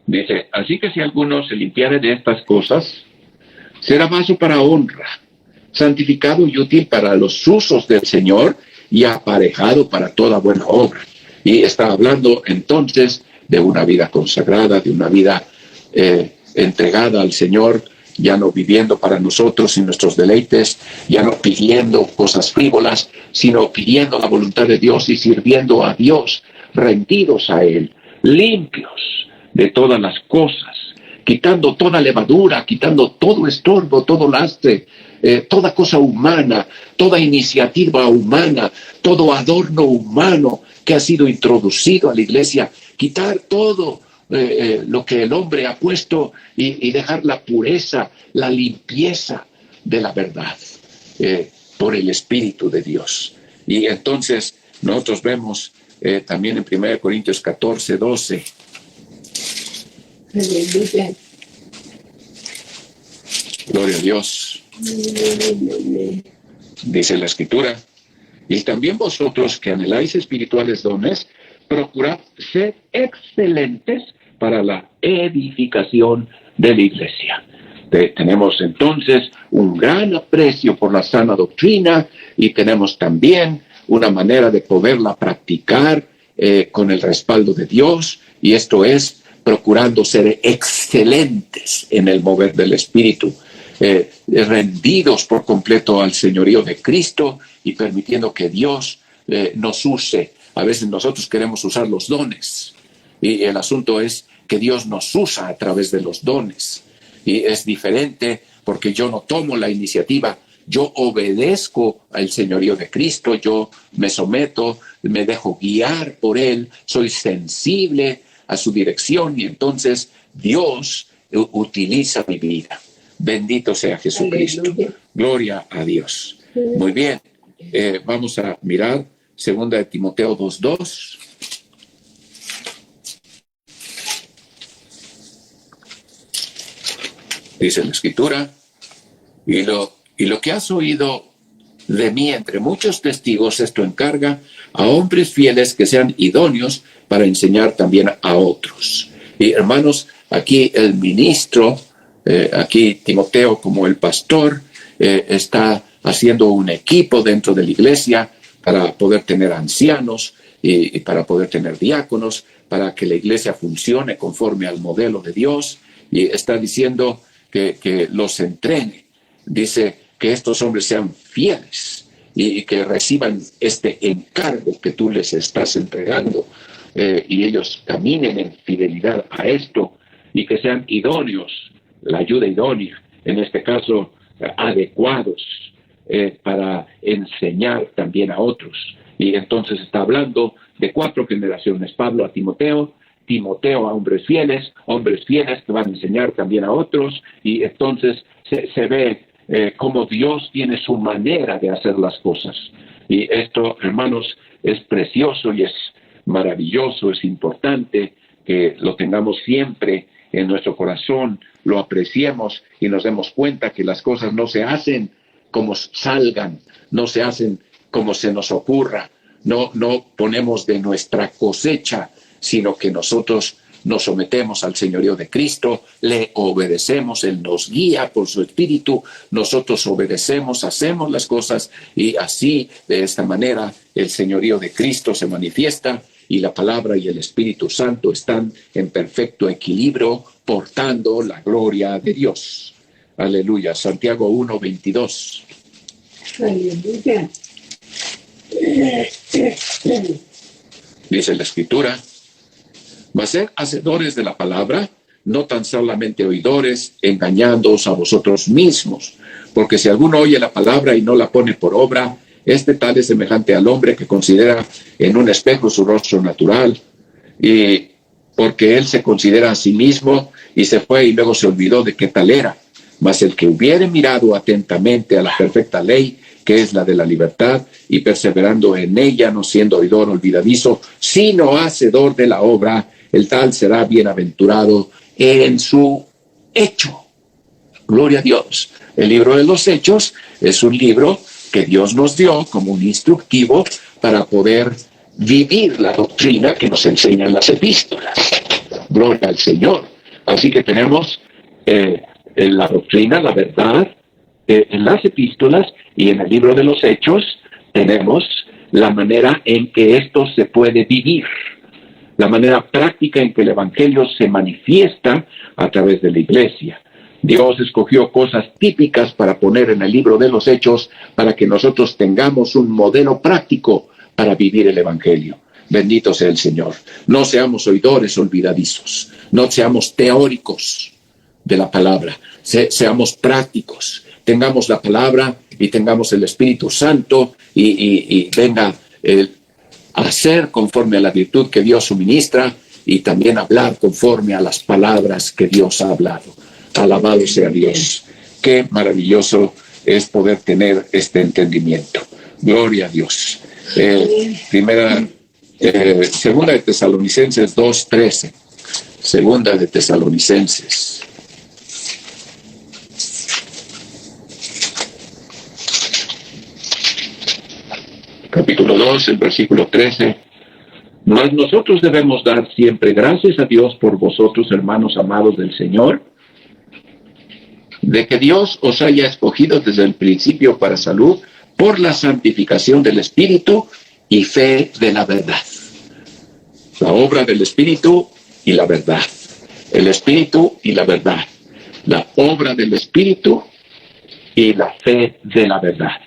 dice, así que si alguno se limpiare de estas cosas, será vaso para honra, santificado y útil para los usos del Señor y aparejado para toda buena obra. Y está hablando entonces de una vida consagrada, de una vida entregada al Señor, ya no viviendo para nosotros y nuestros deleites, ya no pidiendo cosas frívolas, sino pidiendo la voluntad de Dios y sirviendo a Dios, rendidos a Él, limpios de todas las cosas, quitando toda levadura, quitando todo estorbo, todo lastre, toda cosa humana, toda iniciativa humana, todo adorno humano que ha sido introducido a la iglesia, quitar todo lo que el hombre ha puesto y dejar la pureza, la limpieza de la verdad por el Espíritu de Dios. Y entonces nosotros vemos también en 1 Corintios 14:12. Aleluya. Gloria a Dios. Dice la Escritura, y también vosotros que anheláis espirituales dones, procurad ser excelentes para la edificación de la iglesia. Tenemos entonces un gran aprecio por la sana doctrina y tenemos también una manera de poderla practicar con el respaldo de Dios, y esto es procurando ser excelentes en el mover del Espíritu, rendidos por completo al señorío de Cristo y permitiendo que Dios nos use. A veces nosotros queremos usar los dones y el asunto es que Dios nos usa a través de los dones, y es diferente porque yo no tomo la iniciativa, yo obedezco al señorío de Cristo, yo me someto, me dejo guiar por Él, soy sensible a su dirección y entonces Dios utiliza mi vida. Bendito sea Jesucristo. Aleluya. Gloria a Dios. Muy bien, vamos a mirar 2 de Timoteo 2:2. Dice la Escritura, y lo que has oído de mí entre muchos testigos, esto encarga a hombres fieles que sean idóneos para enseñar también a otros. Y hermanos, aquí el ministro, aquí Timoteo como el pastor, está haciendo un equipo dentro de la iglesia para poder tener ancianos y para poder tener diáconos, para que la iglesia funcione conforme al modelo de Dios, y está diciendo que los entrene. Dice que estos hombres sean fieles y que reciban este encargo que tú les estás entregando, y ellos caminen en fidelidad a esto y que sean idóneos, la ayuda idónea, en este caso adecuados para enseñar también a otros. Y entonces está hablando de 4 generaciones. Pablo a Timoteo, Timoteo a hombres fieles que van a enseñar también a otros, y entonces se ve cómo Dios tiene su manera de hacer las cosas. Y esto, hermanos, es precioso y es maravilloso, es importante que lo tengamos siempre en nuestro corazón, lo apreciemos y nos demos cuenta que las cosas no se hacen como salgan, no se hacen como se nos ocurra, no ponemos de nuestra cosecha, sino que nosotros nos sometemos al señorío de Cristo, le obedecemos, Él nos guía por su Espíritu, nosotros obedecemos, hacemos las cosas, y así, de esta manera, el señorío de Cristo se manifiesta y la palabra y el Espíritu Santo están en perfecto equilibrio, portando la gloria de Dios. Aleluya. Santiago 1:22. Aleluya. Dice la Escritura, mas sed hacedores de la palabra, no tan solamente oidores, engañándoos a vosotros mismos. Porque si alguno oye la palabra y no la pone por obra, este tal es semejante al hombre que considera en un espejo su rostro natural, y porque él se considera a sí mismo y se fue y luego se olvidó de qué tal era. Mas el que hubiere mirado atentamente a la perfecta ley, que es la de la libertad, y perseverando en ella, no siendo oidor olvidadizo, sino hacedor de la obra, el tal será bienaventurado en su hecho. Gloria a Dios. El libro de los Hechos es un libro que Dios nos dio como un instructivo para poder vivir la doctrina que nos enseñan las epístolas. Gloria al Señor. Así que tenemos la doctrina, la verdad, en las epístolas, y en el libro de los Hechos tenemos la manera en que esto se puede vivir, la manera práctica en que el Evangelio se manifiesta a través de la iglesia. Dios escogió cosas típicas para poner en el libro de los Hechos para que nosotros tengamos un modelo práctico para vivir el Evangelio. Bendito sea el Señor. No seamos oidores olvidadizos, no seamos teóricos de la palabra, seamos prácticos, tengamos la palabra y tengamos el Espíritu Santo y venga a hacer conforme a la virtud que Dios suministra y también hablar conforme a las palabras que Dios ha hablado. Alabado sea Dios. Qué maravilloso es poder tener este entendimiento. Gloria a Dios. Segunda de Tesalonicenses 2:13. Segunda de Tesalonicenses. Capítulo 2, el versículo 13. Mas nosotros debemos dar siempre gracias a Dios por vosotros, hermanos amados del Señor, de que Dios os haya escogido desde el principio para salud por la santificación del Espíritu y fe de la verdad. La obra del Espíritu y la verdad. El Espíritu y la verdad. La obra del Espíritu y la fe de la verdad.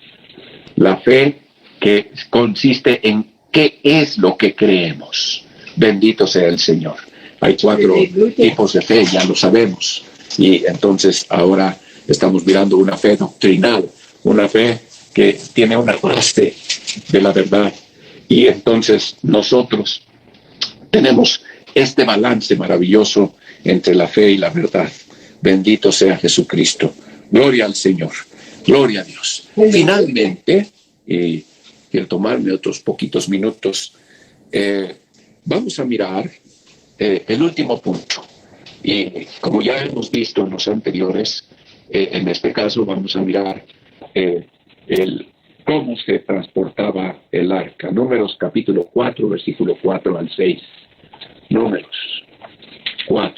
La fe que consiste en qué es lo que creemos. Bendito sea el Señor. Hay 4 tipos de fe, ya lo sabemos. Y entonces ahora estamos mirando una fe doctrinal, una fe que tiene una base de la verdad. Y entonces nosotros tenemos este balance maravilloso entre la fe y la verdad. Bendito sea Jesucristo. Gloria al Señor. Gloria a Dios. Finalmente, quiero tomarme otros poquitos minutos, vamos a mirar el último punto. Y como ya hemos visto en los anteriores, en este caso vamos a mirar cómo se transportaba el arca. Números capítulo 4, versículo 4 al 6. Números 4.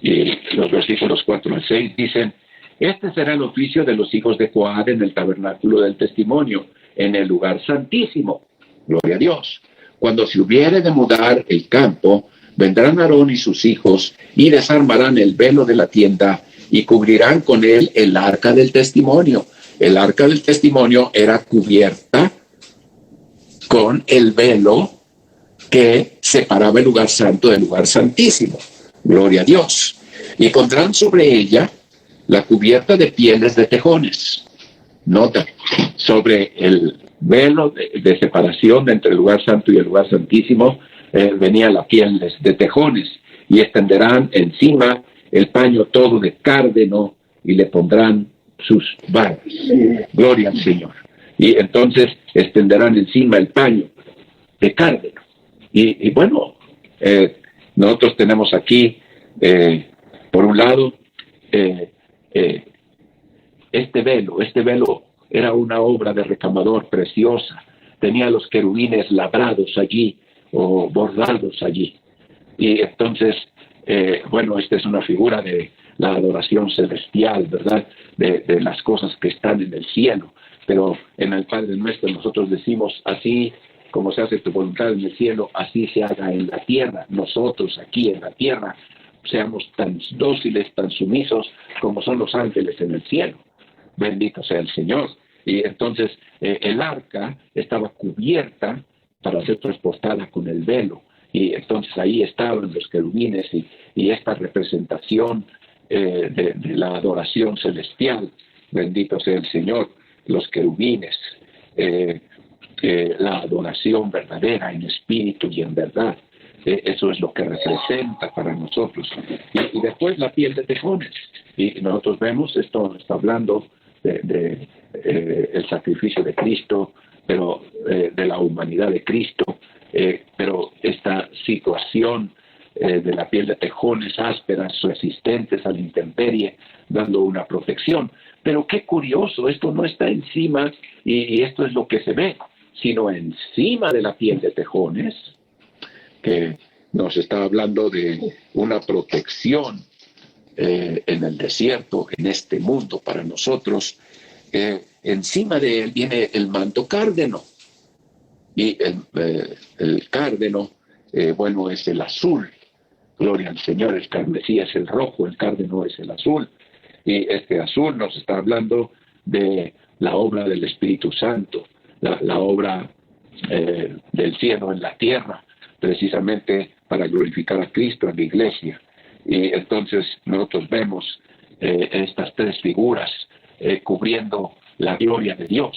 Y los versículos 4 al 6 dicen: este será el oficio de los hijos de Coad en el tabernáculo del testimonio, en el lugar santísimo. Gloria a Dios. Cuando se hubiere de mudar el campo, vendrán Aarón y sus hijos y desarmarán el velo de la tienda y cubrirán con él el arca del testimonio. El arca del testimonio era cubierta con el velo que separaba el lugar santo del lugar santísimo. Gloria a Dios. Y pondrán sobre ella la cubierta de pieles de tejones. Nota, sobre el velo de separación entre el lugar santo y el lugar santísimo venía la piel de tejones, y extenderán encima el paño todo de cárdeno y le pondrán sus barbas. Gloria al Señor. Y entonces extenderán encima el paño de cárdeno. Y bueno, nosotros tenemos aquí, por un lado, este velo era una obra de recamador preciosa. Tenía los querubines labrados allí o bordados allí. Y entonces, esta es una figura de la adoración celestial, ¿verdad? De las cosas que están en el cielo. Pero en el Padre Nuestro nosotros decimos: así como se hace tu voluntad en el cielo, así se haga en la tierra. Nosotros aquí en la tierra seamos tan dóciles, tan sumisos como son los ángeles en el cielo. Bendito sea el Señor. Y entonces el arca estaba cubierta para ser transportada con el velo. Y entonces ahí estaban los querubines y esta representación de la adoración celestial. Bendito sea el Señor, los querubines, la adoración verdadera en espíritu y en verdad. Eso es lo que representa para nosotros. Y después la piel de tejones. Y nosotros vemos, esto está hablando de el sacrificio de Cristo, pero de la humanidad de Cristo, pero esta situación de la piel de tejones ásperas, resistentes a la intemperie, dando una protección. Pero qué curioso, esto no está encima, y esto es lo que se ve, sino encima de la piel de tejones, que nos está hablando de una protección en el desierto, en este mundo para nosotros. Encima de él viene el manto cárdeno, y el cárdeno, bueno, es el azul. Gloria al Señor, el carmesí es el rojo, el cárdeno es el azul. Y este azul nos está hablando de la obra del Espíritu Santo, la obra del cielo en la tierra, precisamente para glorificar a Cristo en la iglesia. Y entonces nosotros vemos estas tres figuras cubriendo la gloria de Dios,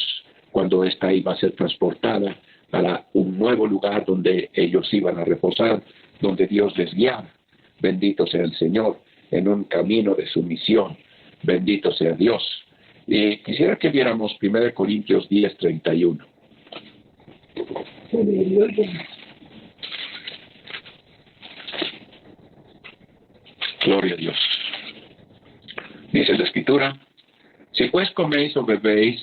cuando ésta iba a ser transportada para un nuevo lugar donde ellos iban a reposar, donde Dios les guiaba. Bendito sea el Señor, en un camino de sumisión. Bendito sea Dios. Y quisiera que viéramos 1 Corintios 10:31. Aleluya. Gloria a Dios. Dice la Escritura: si pues coméis o bebéis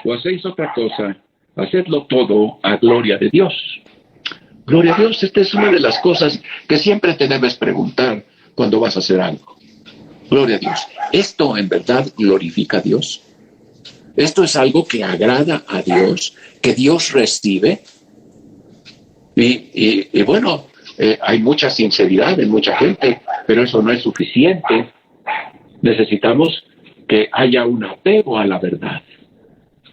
o hacéis otra cosa, hacedlo todo a gloria de Dios. Gloria a Dios, esta es una de las cosas que siempre te debes preguntar cuando vas a hacer algo. Gloria a Dios. ¿Esto en verdad glorifica a Dios? ¿Esto es algo que agrada a Dios, que Dios recibe? Y bueno, hay mucha sinceridad en mucha gente, pero eso no es suficiente. Necesitamos que haya un apego a la verdad.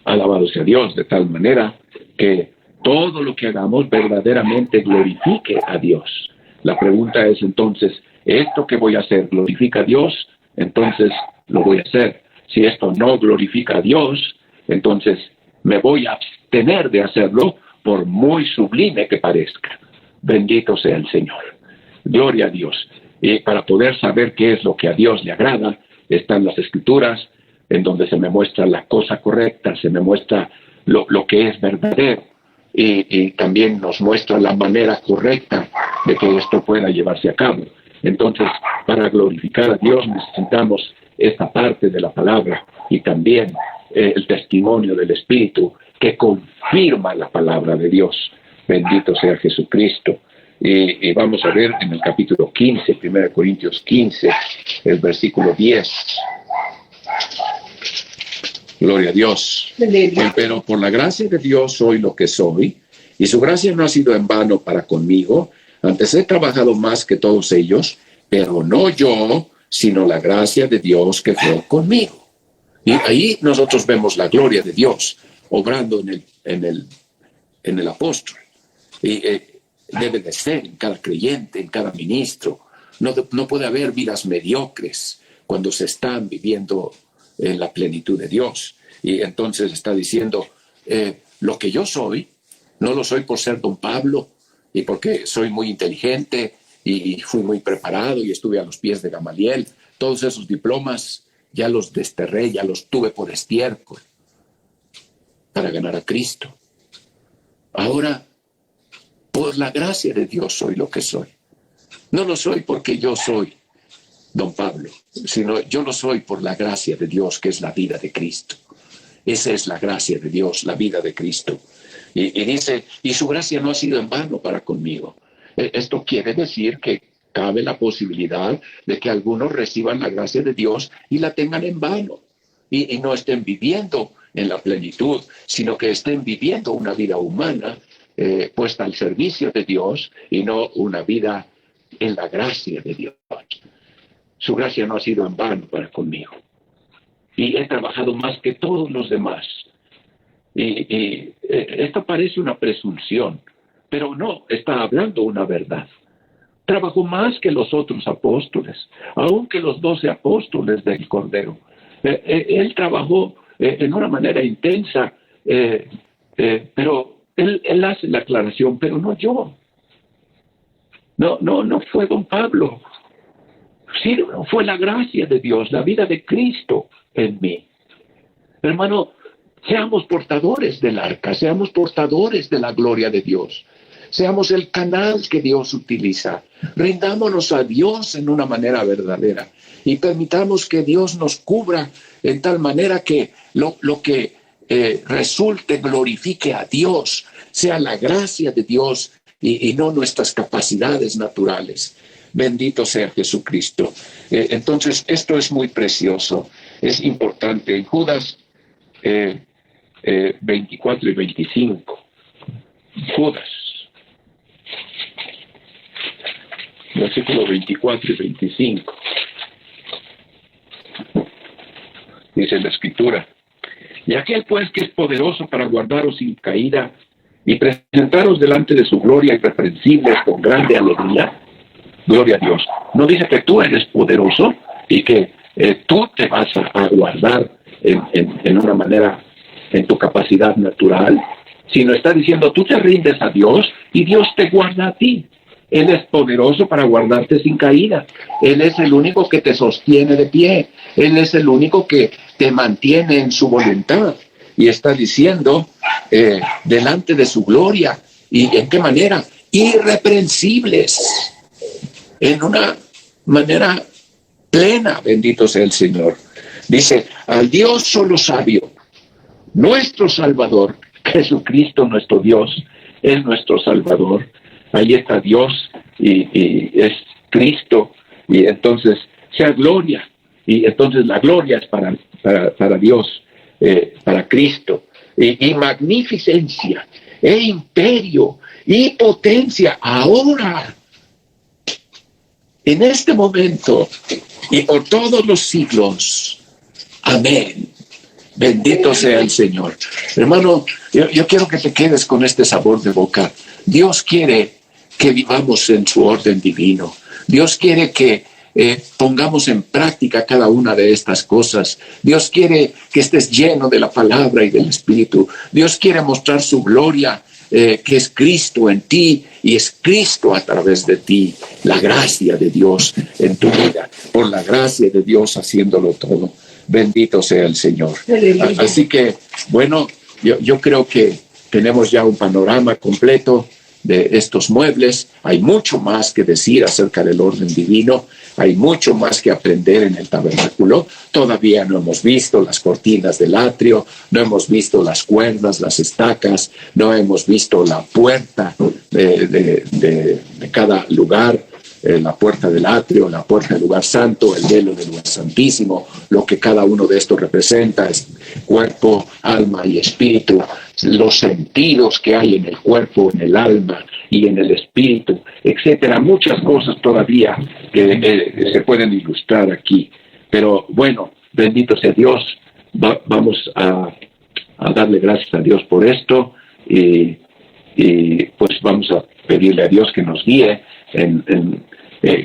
Alabado sea Dios, de tal manera que todo lo que hagamos verdaderamente glorifique a Dios. La pregunta es entonces, ¿esto que voy a hacer glorifica a Dios? Entonces lo voy a hacer. Si esto no glorifica a Dios, entonces me voy a abstener de hacerlo, por muy sublime que parezca. Bendito sea el Señor. Gloria a Dios. Y para poder saber qué es lo que a Dios le agrada, están las Escrituras, en donde se me muestra la cosa correcta, se me muestra lo que es verdadero, y también nos muestra la manera correcta de que esto pueda llevarse a cabo. Entonces, para glorificar a Dios necesitamos esta parte de la palabra y también el testimonio del Espíritu que confirma la palabra de Dios. Bendito sea Jesucristo. Y vamos a ver en el capítulo 15, 1 Corintios 15, el versículo 10. Gloria a Dios. Pero por la gracia de Dios soy lo que soy, y su gracia no ha sido en vano para conmigo. Antes he trabajado más que todos ellos, pero no yo, sino la gracia de Dios que fue conmigo. Y ahí nosotros vemos la gloria de Dios obrando en el apóstol. Y debe de ser en cada creyente, en cada ministro. No puede haber vidas mediocres cuando se están viviendo en la plenitud de Dios. Y entonces está diciendo, lo que yo soy, no lo soy por ser don Pablo y porque soy muy inteligente y fui muy preparado y estuve a los pies de Gamaliel. Todos esos diplomas ya los desterré, ya los tuve por estiércol para ganar a Cristo. Ahora, por la gracia de Dios soy lo que soy. No lo soy porque yo soy don Pablo, sino yo lo soy por la gracia de Dios, que es la vida de Cristo. Esa es la gracia de Dios, la vida de Cristo. Y dice, y su gracia no ha sido en vano para conmigo. Esto quiere decir que cabe la posibilidad de que algunos reciban la gracia de Dios y la tengan en vano. Y no estén viviendo en la plenitud, sino que estén viviendo una vida humana puesta al servicio de Dios y no una vida en la gracia de Dios. Su gracia no ha sido en vano para conmigo. Y he trabajado más que todos los demás. Esto parece una presunción, pero no, está hablando una verdad. Trabajó más que los otros apóstoles, aun que los 12 apóstoles del Cordero. Él trabajó en una manera intensa, pero él hace la aclaración, pero no yo. No fue don Pablo. Sí, fue la gracia de Dios, la vida de Cristo en mí. Hermano, seamos portadores del arca, seamos portadores de la gloria de Dios. Seamos el canal que Dios utiliza. Rindámonos a Dios en una manera verdadera y permitamos que Dios nos cubra en tal manera que lo que resulte glorifique a Dios, sea la gracia de Dios y no nuestras capacidades naturales. Bendito sea Jesucristo. Entonces, esto es muy precioso, es importante. En Judas 24 y 25. Judas, versículo 24 y 25. Dice la Escritura: y aquel pues que es poderoso para guardaros sin caída y presentaros delante de su gloria irreprensible con grande alegría. Gloria a Dios. No dice que tú eres poderoso y que tú te vas a guardar en una manera, en tu capacidad natural, sino está diciendo tú te rindes a Dios y Dios te guarda a ti. Él es poderoso para guardarte sin caída. Él es el único que te sostiene de pie. Él es el único que te mantiene en su voluntad. Y está diciendo, delante de su gloria. ¿Y en qué manera? Irreprensibles. En una manera plena, bendito sea el Señor. Dice, al Dios solo sabio, nuestro Salvador, Jesucristo nuestro Dios, es nuestro Salvador. Ahí está Dios y es Cristo, y entonces sea gloria, y entonces la gloria es para Dios, para Cristo, y magnificencia, e imperio, y potencia, ahora, en este momento, y por todos los siglos. Amén. Bendito sea el Señor. Hermano, yo quiero que te quedes con este sabor de boca. Dios quiere que vivamos en su orden divino. Dios quiere que pongamos en práctica cada una de estas cosas. Dios quiere que estés lleno de la palabra y del Espíritu. Dios quiere mostrar su gloria, que es Cristo en ti y es Cristo a través de ti. La gracia de Dios en tu vida. Por la gracia de Dios haciéndolo todo. Bendito sea el Señor. Así que, bueno, yo creo que tenemos ya un panorama completo de estos muebles. Hay mucho más que decir acerca del orden divino. Hay mucho más que aprender en el tabernáculo. Todavía no hemos visto las cortinas del atrio, no hemos visto las cuerdas, las estacas, no hemos visto la puerta de cada lugar. La puerta del atrio, la puerta del lugar santo, el velo del lugar santísimo, lo que cada uno de estos representa es cuerpo, alma y espíritu, los sentidos que hay en el cuerpo, en el alma y en el espíritu, etcétera. Muchas cosas todavía que se pueden ilustrar aquí. Pero bueno, bendito sea Dios. Vamos a darle gracias a Dios por esto y pues vamos a pedirle a Dios que nos guíe en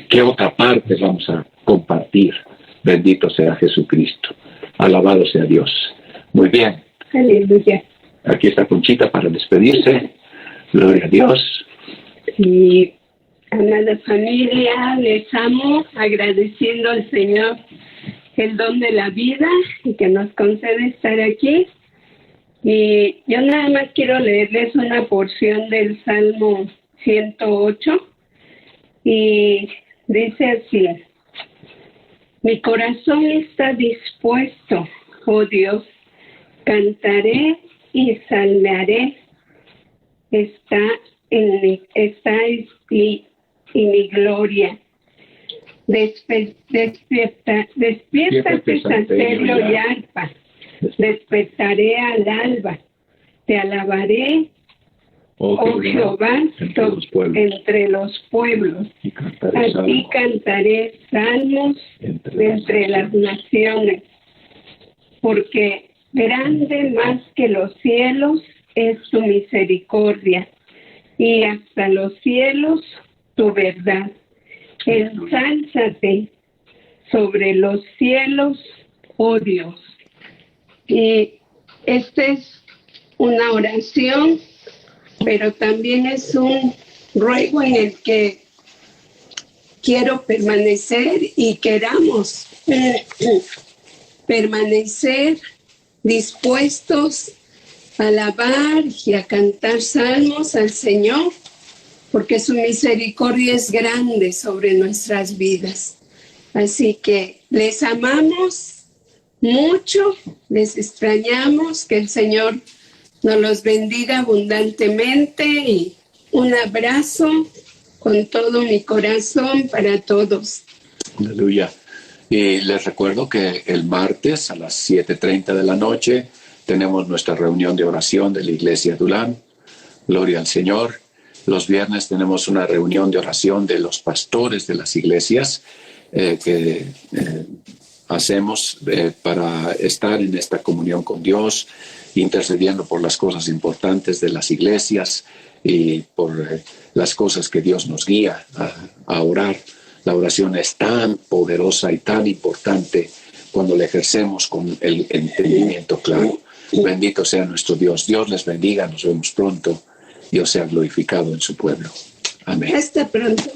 qué otra parte vamos a compartir. Bendito sea Jesucristo. Alabado sea Dios. Muy bien. Aleluya. Aquí está Conchita para despedirse. Gloria a Dios. Y amada familia, les amo, agradeciendo al Señor el don de la vida y que nos concede estar aquí. Y yo nada más quiero leerles una porción del Salmo 108. Y dice así: mi corazón está dispuesto, oh Dios, cantaré y salmearé, está mi gloria. Despiértate, salterio y arpa, despertaré al alba, te alabaré, oh Jehová, entre los pueblos. A ti cantaré salmos entre las naciones, porque Grande más que los cielos es tu misericordia, y hasta los cielos tu verdad. Ensálzate sobre los cielos, oh Dios. Y esta es una oración, pero también es un ruego en el que quiero permanecer y queramos permanecer dispuestos a alabar y a cantar salmos al Señor, porque su misericordia es grande sobre nuestras vidas. Así que les amamos mucho, les extrañamos, que el Señor nos los bendiga abundantemente y un abrazo con todo mi corazón para todos. Aleluya. Y les recuerdo que el martes a las 7:30 de la noche tenemos nuestra reunión de oración de la Iglesia de Ulán. Gloria al Señor. Los viernes tenemos una reunión de oración de los pastores de las iglesias que hacemos para estar en esta comunión con Dios, intercediendo por las cosas importantes de las iglesias y por las cosas que Dios nos guía a orar. La oración es tan poderosa y tan importante cuando la ejercemos con el entendimiento claro. Bendito sea nuestro Dios. Dios les bendiga. Nos vemos pronto. Dios sea glorificado en su pueblo. Amén. Hasta pronto.